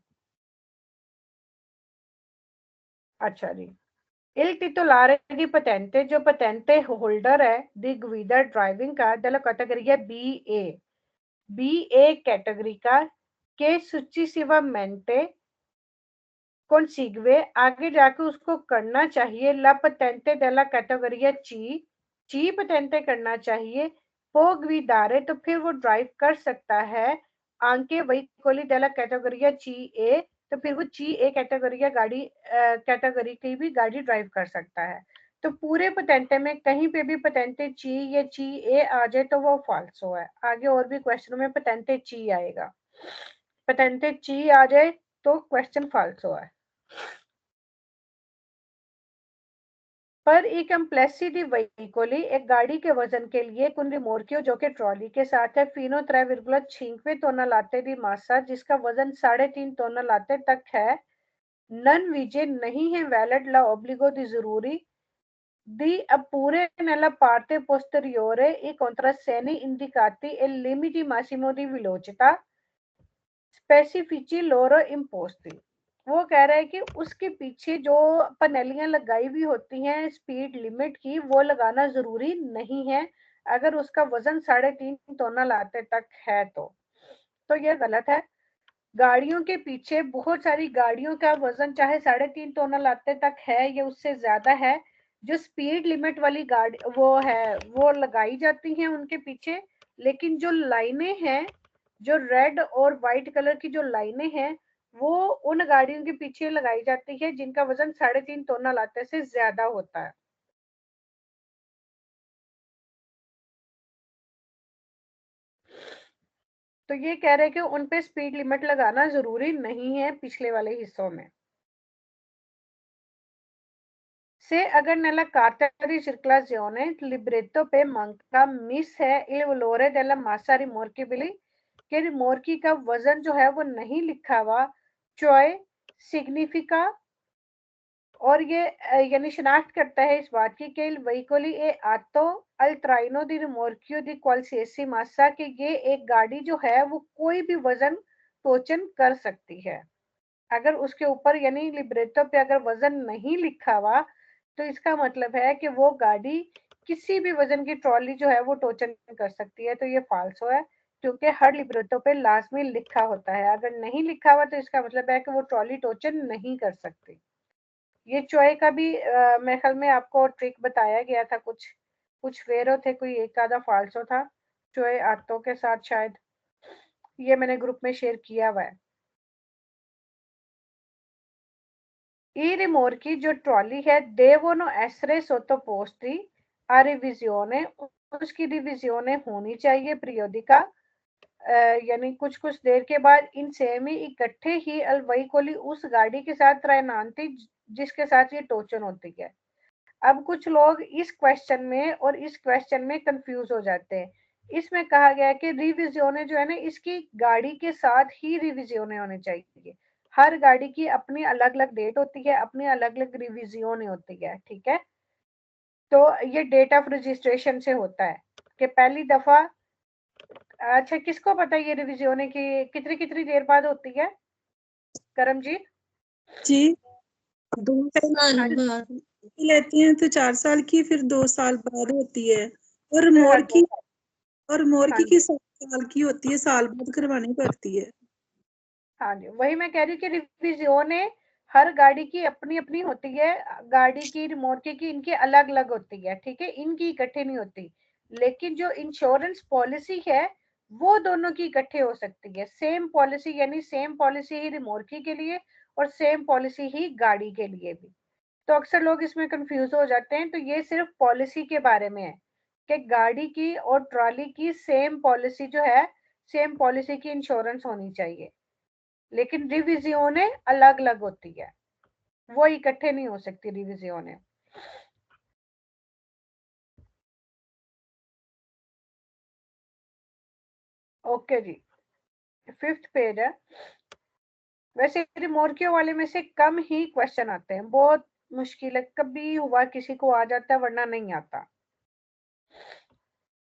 अच्छा जी, il titolare di patente, जो patente होल्डर है, दी guida ड्राइविंग का della categoria BA, BA category का, के successivamente consigue, आगे जाके उसको करना चाहिए ला patente della categoria C patente करना चाहिए, può guidare, तो फिर वो ड्राइव कर सकता है, anche veicoli della categoria CE, तो फिर वो CE कैटेगरी गाड़ी कैटेगरी की भी गाड़ी ड्राइव कर सकता है। तो पूरे पतेंटे में कहीं पे भी पतेंटे ची या ची ए आ जाए तो वो फाल्सो है। आगे और भी क्वेश्चनों में पतेंटे ची आएगा, पतेंटे ची आ जाए तो क्वेश्चन फाल्सो है। पर एक कम्प्लेक्सी दी वेहिकोली, एक गाड़ी के वजन के लिए कुन रिमोर्कियो, जो कि ट्रॉली के साथ है, फीनो 3,5 टोनलाते दी मासा, जिसका वजन 3.5 टोनलाते तक है, नन विजे नहीं है वैलिड ला ओब्लिगो दी जरूरी, दी अपूरे nella parte posteriore i contrassegni indicati e limiti massimo di velocità specifici loro imposti। वो कह रहा है कि उसके पीछे जो पनेलियां लगाई हुई होती हैं स्पीड लिमिट की, वो लगाना जरूरी नहीं है अगर उसका वजन 3.5 टन लाते तक है तो ये गलत है। गाड़ियों के पीछे बहुत सारी गाड़ियों का वजन चाहे 3.5 टन लाते तक है या उससे ज्यादा है, जो स्पीड लिमिट वाली गाड़ी वो है वो लगाई जाती हैं उनके पीछे, लेकिन जो लाइनें हैं, जो रेड और व्हाइट कलर की जो लाइनें हैं, वो उन गाड़ियों के पीछे लगाई जाती है जिनका वजन 3.5 टन लाते से ज्यादा होता है। तो ये कह रहे हैं कि उन पे स्पीड लिमिट लगाना जरूरी नहीं है पिछले वाले हिस्सों में। Se agar nella carta di circolazione il libretto पे manca miss है il valore della massa rimorchibile, कि रिमोर्की का वजन जो है वो नहीं लिखा हुआ, चॉय सिग्निफिका, और ये यानी शिनाख्त करता है इस बात की कि veicoli e atto al traino di rimorchio di qualsiasi massa, कि ये एक गाड़ी जो है वो कोई भी वजन टोचन कर सकती है। अगर उसके ऊपर यानी लिब्रेटो पे अगर वजन नहीं लिखा हुआ तो इसका मतलब है कि वो गाड़ी किसी भी वजन की ट्रॉली जो है वो टोचन कर सकती है। तो ये फाल्सो है, क्योंकि हर लिब्रेटो पे लाजमी लिखा होता है। अगर नहीं लिखा हुआ तो इसका मतलब है कि वो ट्रॉली टोचन नहीं कर सकती। ये चॉय का भी मेरे ख्याल में आपको ट्रिक बताया गया था, कुछ कुछ वेरो थे, कोई एक आधा फाल्सो था चॉय आतो के साथ शायद। ये मैंने ग्रुप में शेयर किया हुआ है। ई रिमोर्की जो ट्रॉली है देवोनो एसरे सोतो पोस्टी आ रिविजियोने, उसकी रिविजियोने होनी चाहिए प्रियोदिका, यानी कुछ कुछ देर के बाद इन सेमी इकट्ठे ही अलवईकोली उस गाड़ी के साथ त्रैनांती जिसके साथ ये टोचन होती है। अब कुछ लोग इस क्वेश्चन में और इस क्वेश्चन में कंफ्यूज हो जाते हैं। इसमें कहा गया है कि रिविजियोने जो है ना, इसकी गाड़ी के साथ ही रिविजियोने होने चाहिए। हर गाड़ी की अपनी अलग अलग डेट होती है, अपनी अलग अलग रिविजियोने होती है, ठीक है। तो ये डेट ऑफ रजिस्ट्रेशन से होता है कि पहली दफा, अच्छा किसको पता है ये रिविजियोने की कितनी कितनी देर बाद होती है? करमजीत जी 2 साल हाँ जी, की लेती हैं तो 4 साल की, फिर 2 साल बाद होती है। और हाँ मोर हाँ की जी, 7 साल की होती है, साल बाद करवानी पड़ती है। हाँ जी, वही मैं कह रही हूँ कि रिविजियोने हर गाड़ी की अपनी अपनी होती है। गाड़ी की रिमोर्के की इनकी अलग अलग होती है, ठीक है, इनकी इकट्ठे नहीं होती। लेकिन जो इंश्योरेंस पॉलिसी है वो दोनों की इकट्ठे हो सकती है। सेम पॉलिसी, यानी सेम पॉलिसी ही रिमोर्की के लिए और सेम पॉलिसी ही गाड़ी के लिए भी। तो अक्सर लोग इसमें कंफ्यूज हो जाते हैं। तो ये सिर्फ पॉलिसी के बारे में है कि गाड़ी की और ट्रॉली की सेम पॉलिसी जो है, सेम पॉलिसी की इंश्योरेंस होनी चाहिए। लेकिन रिविजियोने अलग अलग होती है, वो इकट्ठे नहीं हो सकती रिविजियोने। ओके जी, 5th पेज है। वैसे रिमोर्कियो वाले में से कम ही क्वेश्चन आते हैं, बहुत मुश्किल है, कभी हुआ किसी को आ जाता है वरना नहीं आता,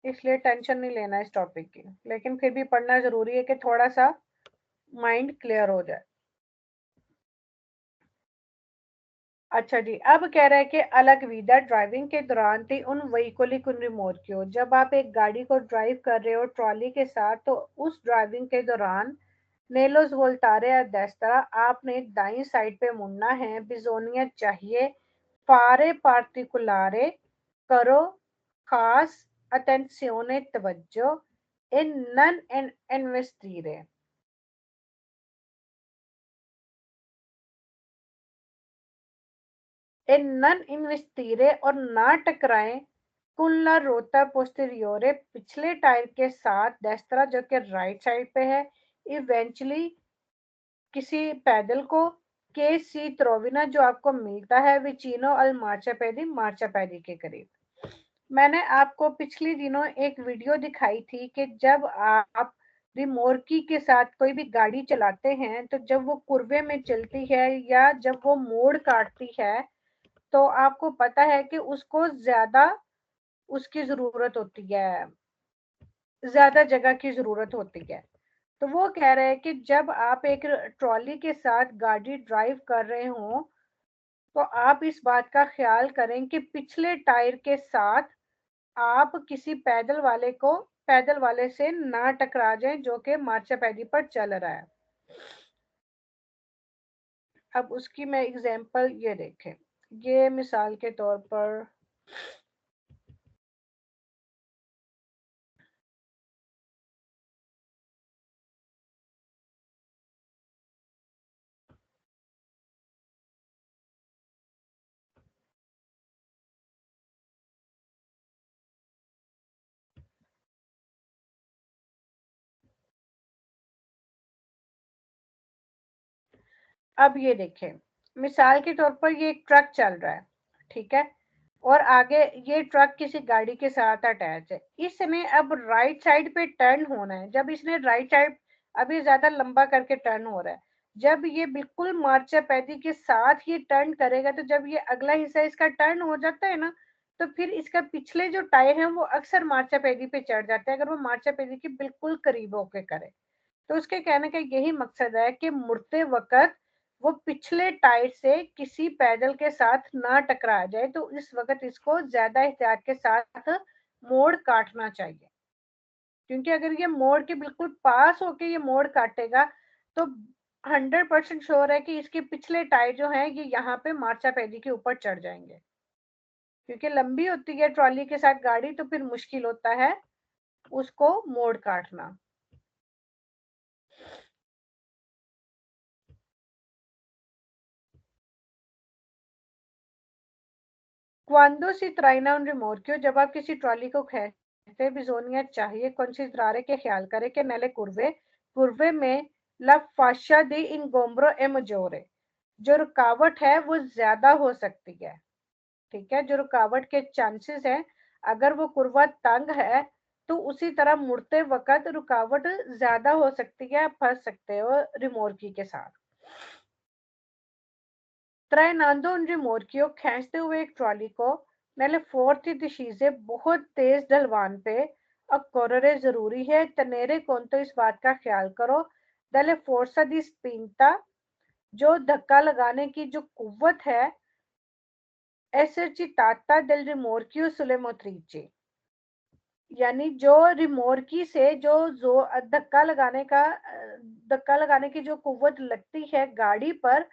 इसलिए टेंशन नहीं लेना इस टॉपिक की। लेकिन फिर भी पढ़ना जरूरी है कि थोड़ा सा माइंड क्लियर हो जाए। अच्छा जी, अब कह रहा है कि अलग विदा ड्राइविंग के दौरान थी उन व्हीकली कुन रिमोट क्यों, जब आप एक गाड़ी को ड्राइव कर रहे हो ट्रॉली के साथ तो उस ड्राइविंग के दौरान नेलोस वोल्टारे या डेस्त्रा, आपने दाईं साइड पे मुड़ना है। बिजोनिया चाहिए फारे पार्टिकुलारे करो खास अटेंसियोने तवज्जो इन नन इन्वेस्टीरे। इन नन इन्वेस्टीरे और ना टकराएं con la ruota posteriore, पिछले टायर के साथ डेस्त्रा जो कि राइट साइड पे है। इवेंचुअली किसी पैदल को के सी त्रोविना जो आपको मिलता है विचिनो अल मार्चापैदी के करीब। मैंने आपको पिछले दिनों एक वीडियो दिखाई थी कि जब आप रिमोर्की के साथ कोई भी गाड़ी चलाते हैं तो जब वो कुर्वे में चलती है या जब वो मोड़ काटती है तो आपको पता है कि उसको ज्यादा उसकी जरूरत होती है, ज्यादा जगह की जरूरत होती है। तो वो कह रहे हैं कि जब आप एक ट्रॉली के साथ गाड़ी ड्राइव कर रहे हो तो आप इस बात का ख्याल करें कि पिछले टायर के साथ आप किसी पैदल वाले से ना टकरा जाएं जो कि मार्चापैदी पर चल रहा है। अब उसकी मैं एग्जांपल ये देखें, ये मिसाल के तौर पर अब ये देखें, मिसाल के तौर पर ये एक ट्रक चल रहा है, ठीक है, और आगे ये ट्रक किसी गाड़ी के साथ अटैच है। इसने अब राइट साइड पे टर्न होना है। जब इसने राइट साइड, अभी ज्यादा लंबा करके टर्न हो रहा है, जब ये बिल्कुल मार्चापैदी के साथ ये टर्न करेगा, तो जब ये अगला हिस्सा इसका टर्न हो जाता है ना, तो फिर इसका पिछले जो टायर है वो अक्सर मार्चापैदी पे चढ़ जाते हैं, अगर वो मार्चापैदी के बिल्कुल करीब होके करे। तो उसके कहने का यही मकसद है कि मुड़ते वक्त वो पिछले टायर से किसी पैदल के साथ ना टकरा जाए, तो इस वक्त इसको ज्यादा एहतियात के साथ मोड़ काटना चाहिए, क्योंकि अगर ये मोड़ के बिल्कुल पास होके ये मोड़ काटेगा तो 100% श्योर है कि इसके पिछले टायर जो है ये यहाँ पे मार्चापैदी के ऊपर चढ़ जाएंगे, क्योंकि लंबी होती है ट्रॉली के साथ गाड़ी, तो फिर मुश्किल होता है उसको मोड़ काटना। Cuando si traen a un remorquio, जब आप किसी ट्रॉली को खींचते bisogna चाहिए considerare के ख्याल करें कि nelle curve में la fascia di ingombro è maggiore, जो रुकावट है वो ज्यादा हो सकती है। ठीक है, जो रुकावट के चांसेस है, अगर वो कुर्वा तंग है तो उसी तरह मुड़ते वक्त रुकावट ज्यादा हो सकती है, फंस सकते हो रिमोर्की के साथ। trainando un rimorchio, खींचते हुए एक ट्रॉली को nelle forti discese, बहुत तेज ढलवान पे occorrere जरूरी है tenere conto, इस बात का ख्याल करो delle forza di spinta, जो धक्का लगाने की जो कुव्वत है esercitata del rimorchio sulle motrici, यानी जो रिमोर्की से जो धक्का लगाने की जो कुव्वत लगती है गाड़ी पर,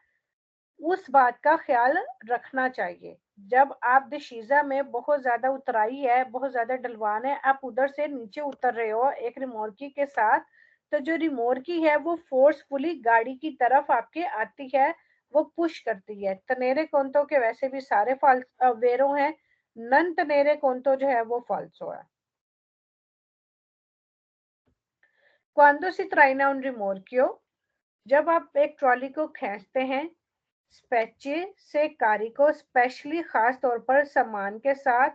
उस बात का ख्याल रखना चाहिए। जब आप डिशीजा में बहुत ज्यादा उतराई है, बहुत ज्यादा ढलवान है, आप उधर से नीचे उतर रहे हो एक रिमोर्की के साथ, तो जो रिमोर्की है वो फोर्सफुली गाड़ी की तरफ आपके आती है, वो पुश करती है। तनेरे कोंतो के वैसे भी सारे वेरो हैं, नन तनेरे कोंतो जो है वो फाल्सो है। Cuando si traen a un remorquio, जब आप एक ट्रॉली को खींचते हैं स्पेचे से कारी को, स्पेशली खास तौर पर सामान के साथ,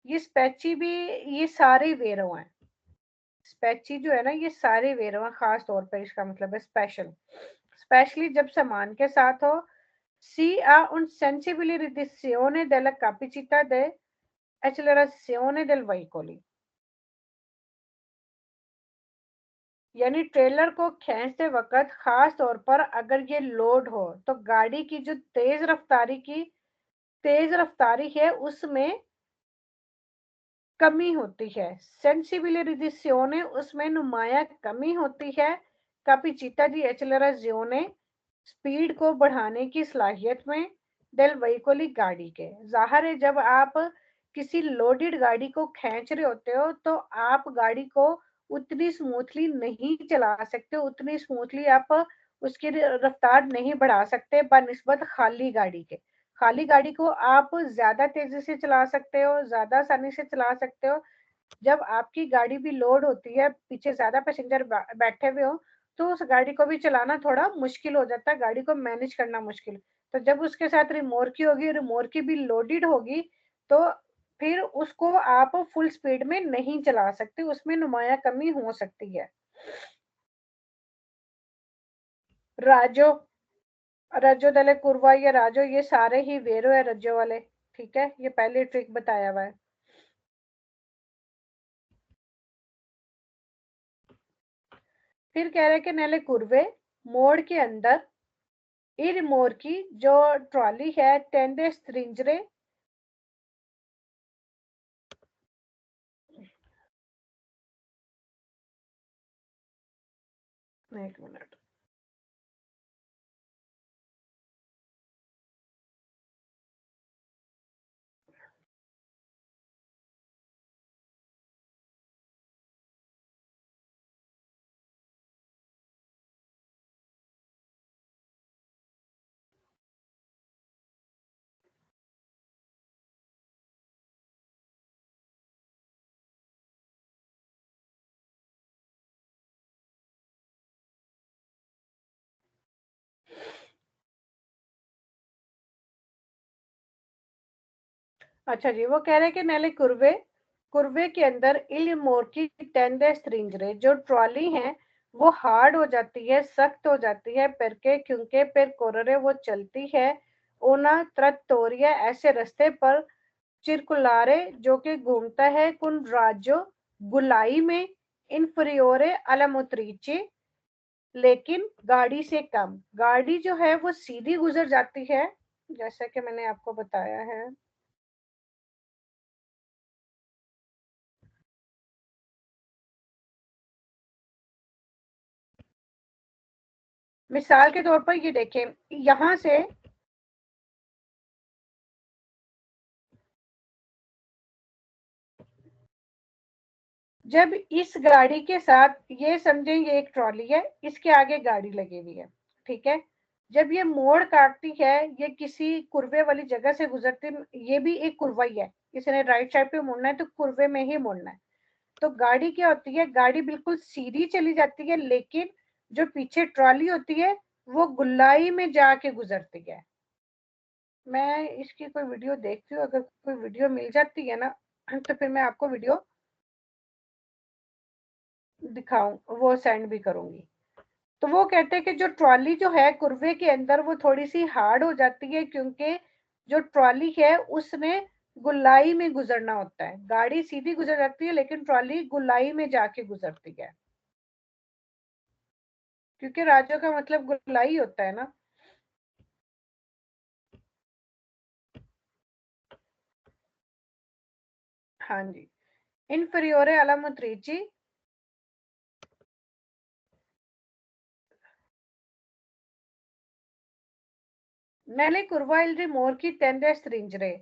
ये स्पेची भी ये सारे वेरो हैं, स्पेची जो है ना ये सारे वेरो हैं, खास तौर पर इसका मतलब है स्पेशल, स्पेशली जब सामान के साथ हो। सी a un sensibile riduzione della capacità di accelerazione del veicolo, यानी ट्रेलर को खींचते वक्त खास तौर पर अगर ये लोड हो तो गाड़ी की जो तेज रफ्तारी है उसमें कमी होती है। सेंसिबिलिजियोने, उसमें नुमाया कमी होती है। कैपेसिटी दी एक्सेलरेशियोने, स्पीड को बढ़ाने की सलाहियत में। डेल व्हीकल, गाड़ी के, जाहिर है जब आप किसी लोडेड गाड़ी को खींच रहे होते हो तो आप गाड़ी को उतनी स्मूथली नहीं चला सकते, उतनी स्मूथली आप उसकी रफ्तार नहीं बढ़ा सकते बनिस्बत खाली गाड़ी के। खाली गाड़ी को आप ज्यादा तेजी से चला सकते हो, ज्यादा आसानी से चला सकते हो। जब आपकी गाड़ी भी लोड होती है, पीछे ज्यादा पैसेंजर बैठे हुए हो, तो उस गाड़ी को भी चलाना थोड़ा मुश्किल हो जाता है, गाड़ी को मैनेज करना मुश्किल। तो जब उसके साथ रिमोर्की होगी, रिमोर्की भी लोडेड होगी, तो फिर उसको आप फुल स्पीड में नहीं चला सकते, उसमें नुमाया कमी हो सकती है। राजो, रजो दले कुरवा या राजो, ये सारे ही वेरो है रजो वाले। ठीक है, ये पहले ट्रिक बताया हुआ है। फिर कह रहे कि नेले कुर्वे, मोड़ के अंदर इर मोड़ की जो ट्रॉली है टेंडे स्ट्रिंजरे, एक मिनट, अच्छा जी, वो कह रहे कि नेले कुर्वे, कुर्वे के अंदर इल मोड़ की टेंडे स्ट्रिंजरे, जो ट्रॉली है वो हार्ड हो जाती है, सख्त हो जाती है, perché क्योंकि per correre वो चलती है, una trattoria ऐसे रास्ते पर, circolare जो कि घूमता है, con raggio गुलाई में, inferiore alla motrice लेकिन गाड़ी से कम। गाड़ी जो है वो सीधी गुजर जाती है, जैसा कि मैंने आपको बताया है। मिसाल के तौर पर ये देखें, यहां से जब इस गाड़ी के साथ ये समझेंगे एक ट्रॉली है, इसके आगे गाड़ी लगी हुई है, ठीक है। जब ये मोड़ काटती है, ये किसी कुर्वे वाली जगह से गुजरती, ये भी एक कुर्वा ही है, किसी ने राइट साइड पे मुड़ना है तो कुर्वे में ही मुड़ना है। तो गाड़ी क्या होती है, गाड़ी बिल्कुल सीधी चली जाती है, लेकिन जो पीछे ट्रॉली होती है वो गुल्लाई में जाके गुजरती है। मैं इसकी कोई वीडियो देखती हूँ, अगर कोई वीडियो मिल जाती है ना तो फिर मैं आपको वीडियो दिखाऊं, वो सेंड भी करूंगी। तो वो कहते हैं कि जो ट्रॉली जो है कुर्वे के अंदर वो थोड़ी सी हार्ड हो जाती है, क्योंकि जो ट्रॉली है उसने गुलाई में गुजरना होता है। गाड़ी सीधी गुजर जाती है लेकिन ट्रॉली गुलाई में जाके गुजरती है, क्योंकि राजो का मतलब गुलाई होता है ना। हाँ जी, inferiore alla motrice nelle curva il rimorchi tende a stringere।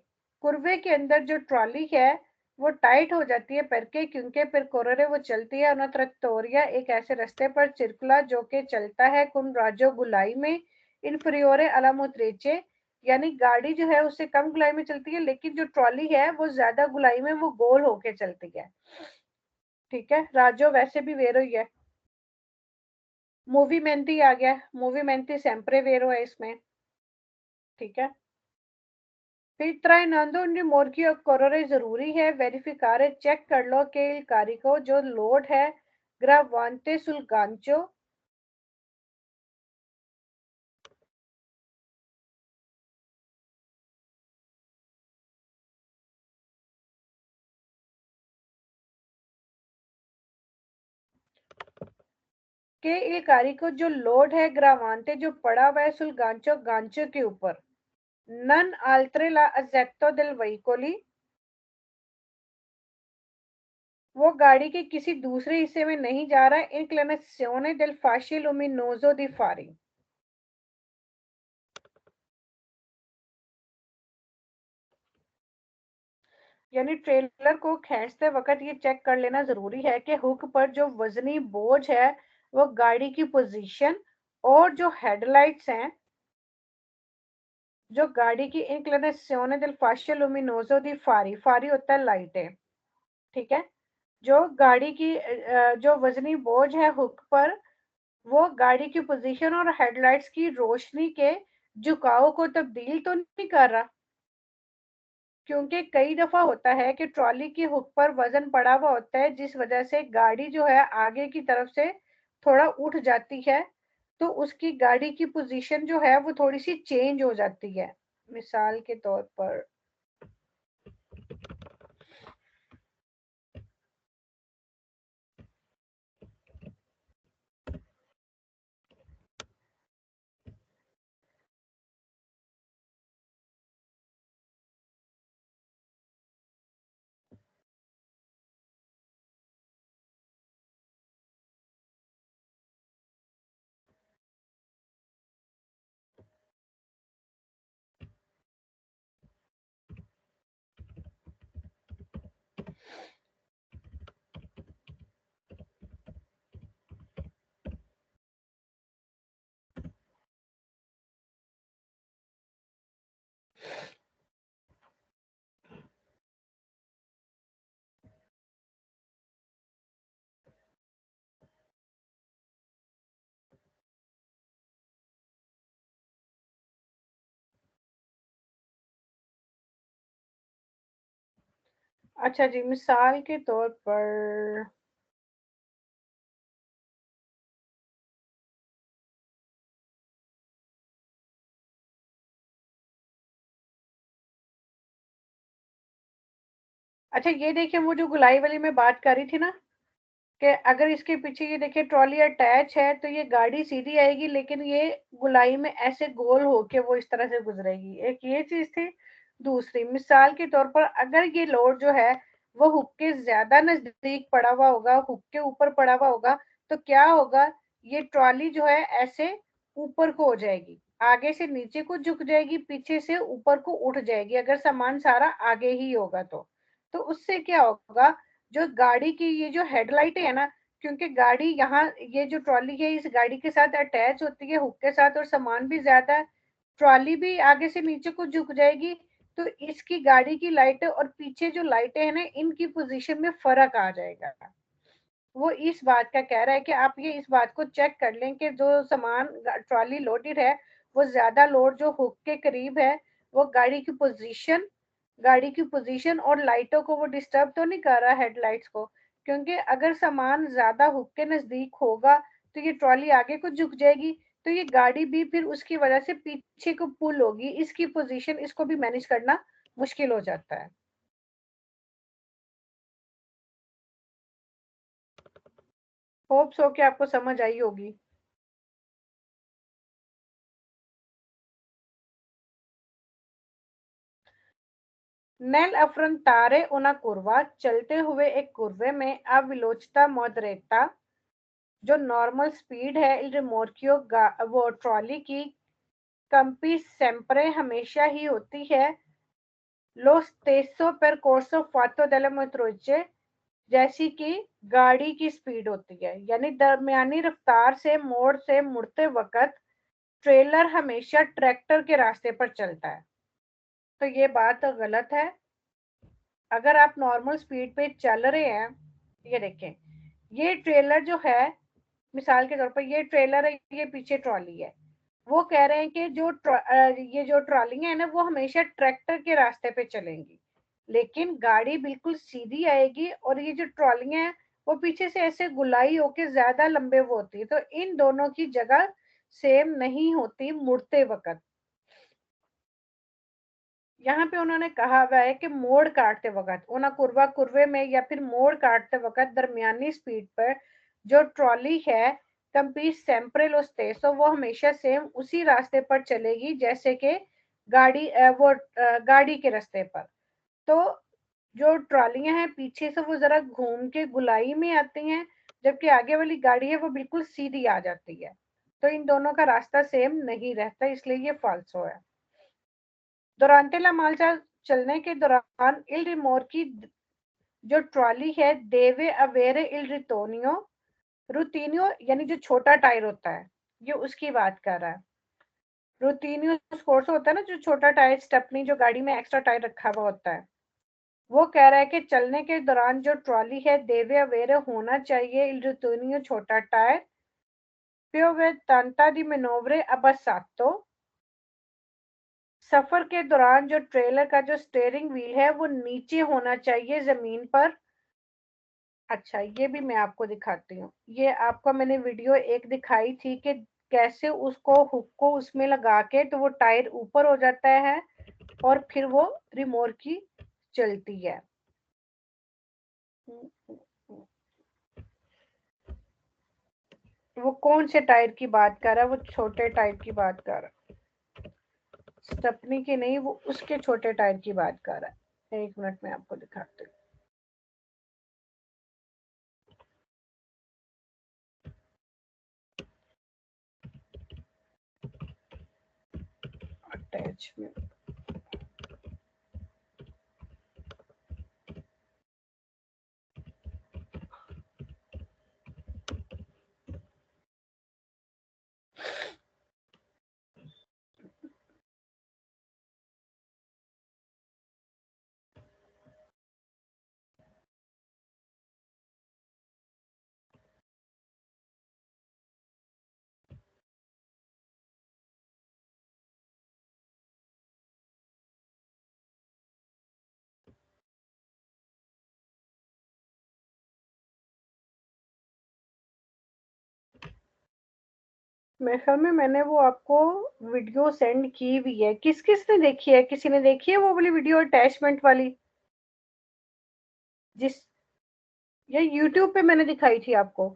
Kurve के अंदर जो ट्रॉली है वो टाइट हो जाती है, परके क्योंकि per correre वो चलती है, una trattoria एक ऐसे रास्ते पर, circola जो कि चलता है, con raggio गुलाई में, inferiore alla motrice यानी गाड़ी जो है उससे कम गुलाई में चलती है, लेकिन जो ट्रॉली है वो ज्यादा गुलाई में वो गोल होके चलती है, ठीक है। राजो वैसे भी वेरो ही है। मूवीमेंटी आ गया, मूवीमेंटी sempre वेरो है इसमें, ठीक है। फिर trainando un rimorchio correre जरूरी है, वेरिफिकारे चेक कर लो कि il carico जो लोड है, gravante sul gancio के il carico जो लोड है, gravante जो पड़ा हुआ है, sul gancio गांचो के ऊपर, non altre la assetto del veicoli वो गाड़ी के किसी दूसरे हिस्से में नहीं जा रहा है, inclinazione del fascio luminoso di fari यानी ट्रेलर को खींचते वक्त ये चेक कर लेना जरूरी है कि हुक पर जो वजनी बोझ है वो गाड़ी की पोजीशन, और जो हेडलाइट्स हैं, जो गाड़ी की इंक्लिनेशिone del fascio luminoso di fari, फारी होता है लाइटें, ठीक है। जो गाड़ी की जो वजनी बोझ है हुक पर, वो गाड़ी की पोजीशन और हेडलाइट्स की रोशनी के झुकाव को तब्दील तो नहीं कर रहा, क्योंकि कई दफा होता है कि ट्रॉली की हुक पर वजन पड़ा हुआ होता है, जिस वजह से गाड़ी जो है आगे की तरफ से थोड़ा उठ जाती है, तो उसकी गाड़ी की पोजीशन जो है वो थोड़ी सी चेंज हो जाती है। मिसाल के तौर पर अच्छा जी, मिसाल के तौर पर अच्छा ये देखिए, वो जो गुलाई वाली मैं बात कर रही थी ना, कि अगर इसके पीछे ये देखिए ट्रॉली अटैच है तो ये गाड़ी सीधी आएगी, लेकिन ये गुलाई में ऐसे गोल होके वो इस तरह से गुजरेगी। एक ये चीज थी। दूसरी मिसाल के तौर पर, अगर ये लोड जो है वो हुक के ज्यादा नजदीक पड़ा हुआ होगा, हुक के ऊपर पड़ा हुआ होगा, तो क्या होगा, ये ट्रॉली जो है ऐसे ऊपर को हो जाएगी, आगे से नीचे को झुक जाएगी, पीछे से ऊपर को उठ जाएगी, अगर सामान सारा आगे ही होगा तो उससे क्या होगा, जो गाड़ी की ये जो हेडलाइट है ना, क्योंकि गाड़ी यहाँ ये जो ट्रॉली है इस गाड़ी के साथ अटैच होती है हुक के साथ, और सामान भी ज्यादा है, ट्रॉली भी आगे से नीचे को झुक जाएगी, तो इसकी गाड़ी की लाइटें और पीछे जो लाइटें हैं ना, इनकी पोजीशन में फर्क आ जाएगा। वो इस बात का कह रहा है कि आप ये इस बात को चेक कर लें कि जो सामान ट्रॉली लोडेड है, वो ज्यादा लोड जो हुक के करीब है, वो गाड़ी की पोजीशन और लाइटों को वो डिस्टर्ब तो नहीं कर रहा हेडलाइट्स को, क्योंकि अगर सामान ज्यादा हुक के नजदीक होगा तो ये ट्रॉली आगे को झुक जाएगी, तो ये गाड़ी भी फिर उसकी वजह से पीछे को पुल होगी, इसकी पोजीशन इसको भी मैनेज करना मुश्किल हो जाता है। होप सो कि आपको समझ आई होगी। Nel affrontare una curva, चलते हुए एक कुर्वे में a velocità moderata, जो नॉर्मल स्पीड है il rimorchio वो ट्रॉली की कंपी sempre हमेशा ही होती है, lo stesso percorso fatto dalle motrice, जैसी कि गाड़ी की स्पीड होती है, यानी दरमियानी रफ्तार से मोड़ से मुड़ते वक्त ट्रेलर हमेशा ट्रैक्टर के रास्ते पर चलता है। तो ये बात गलत है। अगर आप नॉर्मल स्पीड पे चल रहे हैं, ये देखें, ये ट्रेलर जो है, मिसाल के तौर पर ये ट्रेलर है, ये पीछे ट्रॉली है, वो कह रहे हैं कि ये जो ट्रॉली है ना, वो हमेशा ट्रैक्टर के रास्ते पे चलेंगी, लेकिन गाड़ी बिल्कुल सीधी आएगी, और ये जो ट्रॉली है वो पीछे से ऐसे गुलाई होके ज्यादा लंबे वो होती है, तो इन दोनों की जगह सेम नहीं होती मुड़ते वक्त। यहाँ पे उन्होंने कहा हुआ है कि मोड़ काटते वक्त, उना कुर्वा कुर्वे में या फिर मोड़ काटते वक्त दरमियानी स्पीड पर जो ट्रॉली है कंपी सेम्प्रे लो स्टेसो, वो हमेशा सेम उसी रास्ते पर चलेगी जैसे कि गाड़ी के रास्ते पर। तो जो ट्रॉलियां हैं पीछे से वो जरा घूम के गुलाई में आती हैं, जबकि आगे वाली गाड़ी है वो बिल्कुल सीधी आ जाती है, तो इन दोनों का रास्ता सेम नहीं रहता, इसलिए ये फाल्सो है। Durante la marcha, चलने के दौरान il rimorchi जो ट्रॉली है देवे अवेरे il ritonio, रुतीनियो यानी जो छोटा टायर होता है, ये उसकी बात कर रहा है। रुतीनियो स्कोर्स होता है ना, जो छोटा टायर स्टेपनी, जो गाड़ी में एक्स्ट्रा टायर रखा हुआ होता है, वो कह रहा है कि चलने के दौरान जो ट्रॉली है देवे अवेरे होना चाहिए il ritonio छोटा tyre, piove tanta di manovre abbassato, सफर के दौरान जो ट्रेलर का जो स्टीयरिंग व्हील है वो नीचे होना चाहिए जमीन पर। अच्छा ये भी मैं आपको दिखाती हूँ, ये आपको मैंने वीडियो एक दिखाई थी कि कैसे उसको हुक को उसमें लगा के तो वो टायर ऊपर हो जाता है और फिर वो रिमोट की चलती है। वो कौन से टायर की बात कर रहा है, वो छोटे टायर की बात कर रहा है, स्टेपनी की नहीं, वो उसके छोटे टायर की बात कर रहा है। एक मिनट में आपको दिखाती हूँ। अटैचमेंट, मेरे ख्याल में मैंने वो आपको वीडियो सेंड की भी है, किस किस ने देखी है, किसी ने देखी है वो वाली वीडियो अटैचमेंट वाली? जिस ये यूट्यूब पे मैंने दिखाई थी आपको।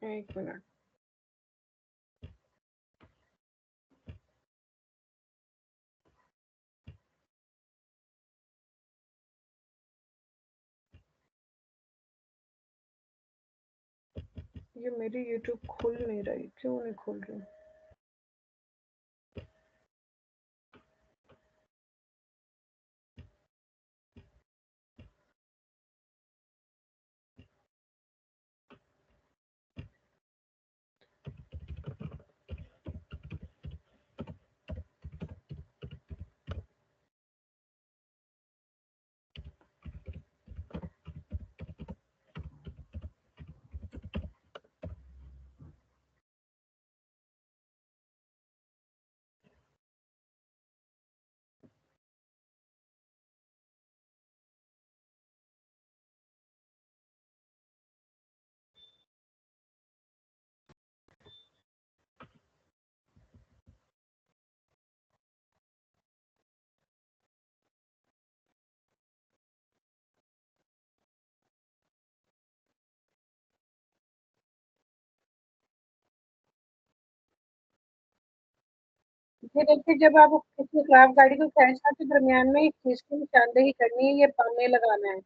एक मिनट। ये मेरी यूट्यूब खुल नहीं रही, क्यों नहीं खुल रही? ये देखिए, जब आप किसी खराब गाड़ी को खींचना तो दरमियान में एक चीज की निशानदेही करनी है, ये पाने लगाना है।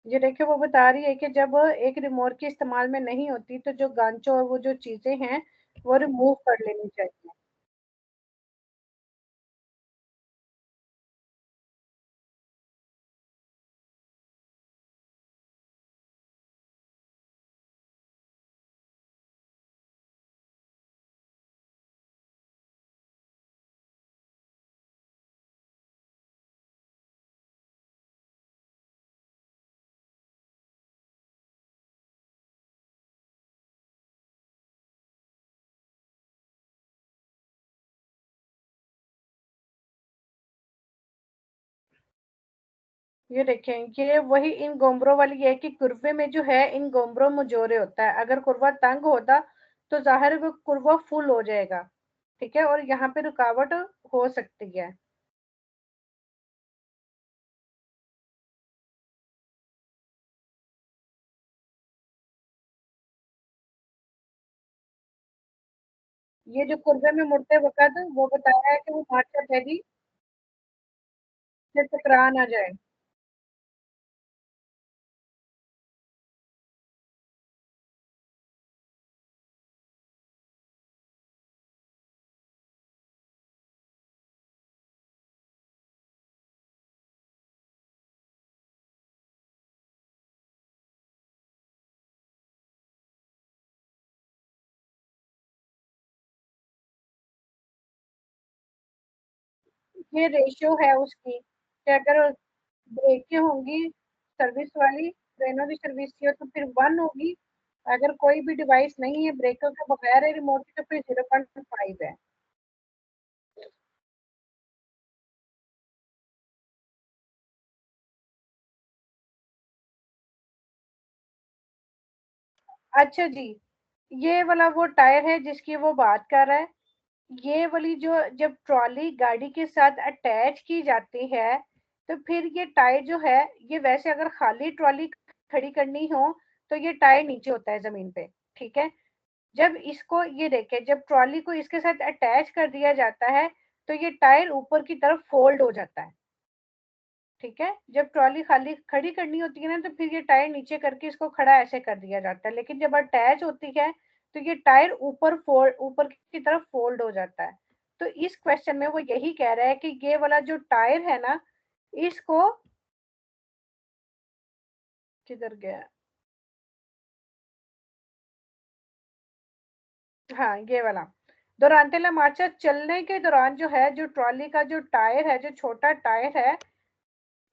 ये देखिए, वो बता रही है कि जब एक रिमोट की इस्तेमाल में नहीं होती तो जो गांचो और वो जो चीजें हैं वो रिमूव कर लेनी चाहिए। ये देखें, ये वही इन गोमरों वाली है कि कुर्वे में जो है इन गोमरों में जोरे होता है। अगर कुर्वा तंग होता तो जाहिर है वो कुर्वा फुल हो जाएगा, ठीक है, और यहाँ पे रुकावट हो सकती है। ये जो कुर्वे में मुड़ते वक्त वो बताया है कि वो मार्चा पहली से टकरा ना जाए। ये रेशियो है उसकी कि अगर ब्रेकें होंगी सर्विस वाली, ट्रेनों की सर्विस की हो तो फिर 1 होगी, अगर कोई भी डिवाइस नहीं है ब्रेकर के बगैर है रिमोट की तो फिर 0.5 है। अच्छा जी, ये वाला वो टायर है जिसकी वो बात कर रहा है। ये वाली जो जब ट्रॉली गाड़ी के साथ अटैच की जाती है तो फिर ये टायर जो है, ये वैसे अगर खाली ट्रॉली खड़ी करनी हो तो ये टायर नीचे होता है जमीन पे, ठीक है। जब इसको ये देखें, जब ट्रॉली को इसके साथ अटैच कर दिया जाता है तो ये टायर ऊपर की तरफ फोल्ड हो जाता है, ठीक है। जब ट्रॉली खाली खड़ी करनी होती है ना तो फिर ये टायर नीचे करके इसको खड़ा ऐसे कर दिया जाता है, लेकिन जब अटैच होती है तो ये टायर ऊपर की तरफ फोल्ड हो जाता है। तो इस क्वेश्चन में वो यही कह रहा है कि ये वाला जो टायर है ना, इसको किधर गया, हाँ ये वाला, दौरान मार्चा चलने के दौरान जो है, जो ट्रॉली का जो टायर है, जो छोटा टायर है,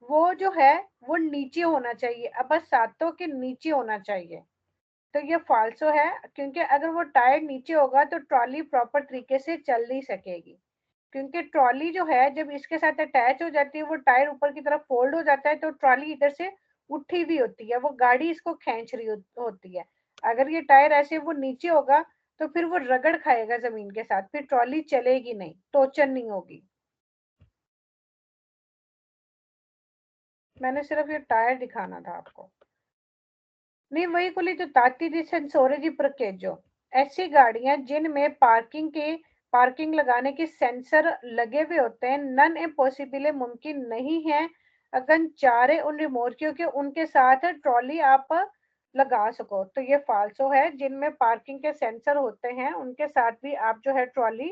वो जो है वो नीचे होना चाहिए, अब बस सातों के नीचे होना चाहिए। तो ये फाल्सो है, क्योंकि अगर वो टायर नीचे होगा तो ट्रॉली प्रॉपर तरीके से चल नहीं सकेगी, क्योंकि ट्रॉली जो है जब इसके साथ अटैच हो जाती है वो टायर ऊपर की तरफ फोल्ड हो जाता है तो ट्रॉली इधर से उठी हुई होती है, वो गाड़ी इसको खींच रही होती है। अगर ये टायर ऐसे वो नीचे होगा तो फिर वो रगड़ खाएगा जमीन के साथ, फिर ट्रॉली चलेगी नहीं, टोचन नहीं होगी। मैंने सिर्फ ये टायर दिखाना था आपको। नहीं वही कुली तो ताती दी सेंसोरे दी प्रकेजो, ऐसी गाड़ियां जिनमें पार्किंग लगाने के सेंसर लगे हुए होते हैं, नन इम्पॉसिबल मुमकिन नहीं है अगर चारे उन रिमोट के उनके साथ ट्रॉली आप लगा सको। तो ये फाल्सो है, जिनमें पार्किंग के सेंसर होते हैं उनके साथ भी आप जो है ट्रॉली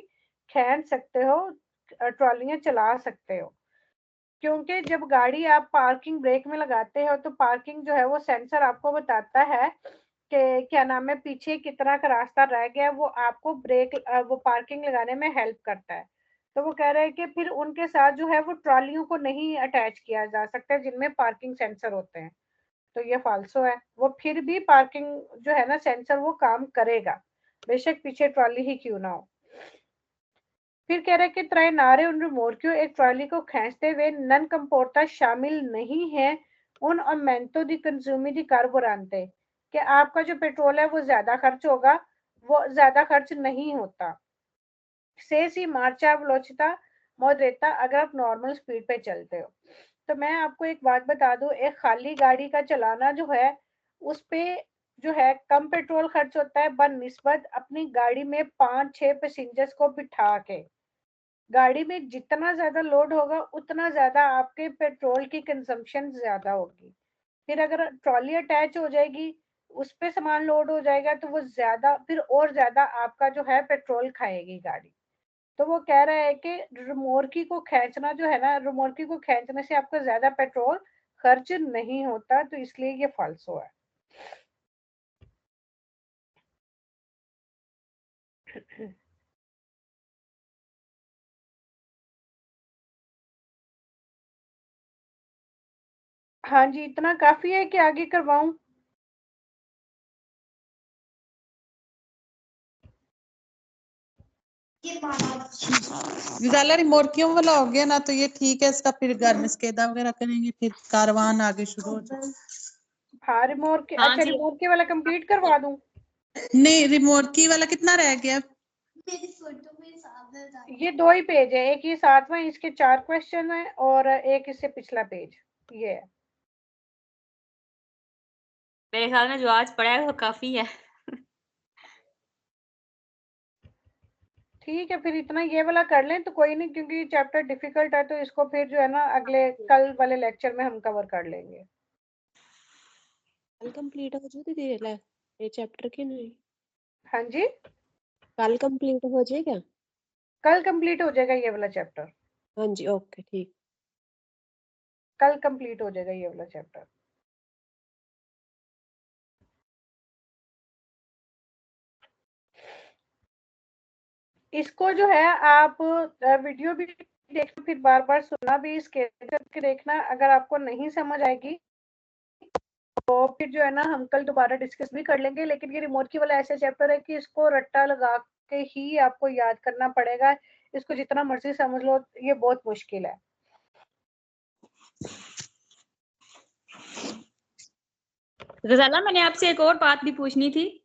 खींच सकते हो, ट्रॉलियां चला सकते हो। क्योंकि जब गाड़ी आप पार्किंग ब्रेक में लगाते हो तो पार्किंग जो है वो सेंसर आपको बताता है कि क्या नाम है, पीछे कितना का रास्ता रह गया, वो आपको वो पार्किंग लगाने में हेल्प करता है। तो वो कह रहे हैं कि फिर उनके साथ जो है वो ट्रॉलियों को नहीं अटैच किया जा सकता जिनमें पार्किंग सेंसर होते हैं। तो ये फाल्सो है, वो फिर भी पार्किंग जो है ना सेंसर वो काम करेगा, बेशक पीछे ट्रॉली ही क्यों ना हो। फिर कह रहे कि त्रैनारे उन रिमोर्कियो एक ट्रॉली को खींचते हुए नन कंपोर्टा शामिल नहीं है उन अमेंटो दी कंज्यूमी दी कार्बोरांते, कि आपका जो पेट्रोल है वो ज्यादा खर्च होगा, वो ज्यादा खर्च नहीं होता। से सी मार्चा वेलोसिटा मॉडरेटा अगर आप नॉर्मल स्पीड पे चलते हो। तो मैं आपको एक बात बता दूं, एक खाली गाड़ी का चलाना जो है उस पे जो है कम पेट्रोल खर्च होता है बनिस्बत अपनी गाड़ी में 5-6 पैसेंजर्स को बिठा के। गाड़ी में जितना ज्यादा लोड होगा उतना ज्यादा आपके पेट्रोल की कंजम्पशन ज्यादा होगी। फिर अगर ट्रॉली अटैच हो जाएगी, उस पे सामान लोड हो जाएगा तो वो ज्यादा फिर और ज्यादा आपका जो है पेट्रोल खाएगी गाड़ी। तो वो कह रहा है कि रिमोर्की को खींचना जो है ना, रिमोर्की को खींचने से आपका ज्यादा पेट्रोल खर्च नहीं होता, तो इसलिए ये फाल्सो है। हाँ जी, इतना काफी है कि आगे करवाऊं? ज्यादा रिमोर्कियों वाला हो गया ना तो ये ठीक है, इसका फिर घर में स्केदा वगैरह करेंगे, फिर कारवान आगे शुरू हो जाए। हाँ रिमोट हाँ अच्छा जी। रिमोट के वाला कंप्लीट करवा दूं? नहीं, रिमोर्की वाला कितना रह गया? ये 2 ही पेज है, एक ये 7वां, इसके 4 क्वेश्चन है और एक इससे पिछला पेज ये है। मेरे ख्याल में जो आज पढ़ा है वो काफी है। ठीक है, फिर इतना ये वाला कर लें तो कोई नहीं, क्योंकि चैप्टर डिफिकल्ट है तो इसको फिर जो है ना अगले कल वाले लेक्चर में हम कवर कर लेंगे। कल कंप्लीट हो जाए दीदी ये चैप्टर की नहीं? हाँ जी, कल कंप्लीट हो जाएगा? कल कंप्लीट हो जाएगा ये वाला चैप्टर, हाँ जी, ओके ठीक। कल कंप्लीट हो जाएगा ये वाला चैप्टर। इसको जो है आप वीडियो भी देखना, फिर बार बार सुनना भी, स्केच करके देखना। अगर आपको नहीं समझ आएगी तो फिर जो है ना हम कल दोबारा डिस्कस भी कर लेंगे। लेकिन ये रिमोट की वाला ऐसा चैप्टर है कि इसको रट्टा लगा के ही आपको याद करना पड़ेगा। इसको जितना मर्जी समझ लो, ये बहुत मुश्किल है। गजाला, मैंने आपसे एक और बात भी पूछनी थी।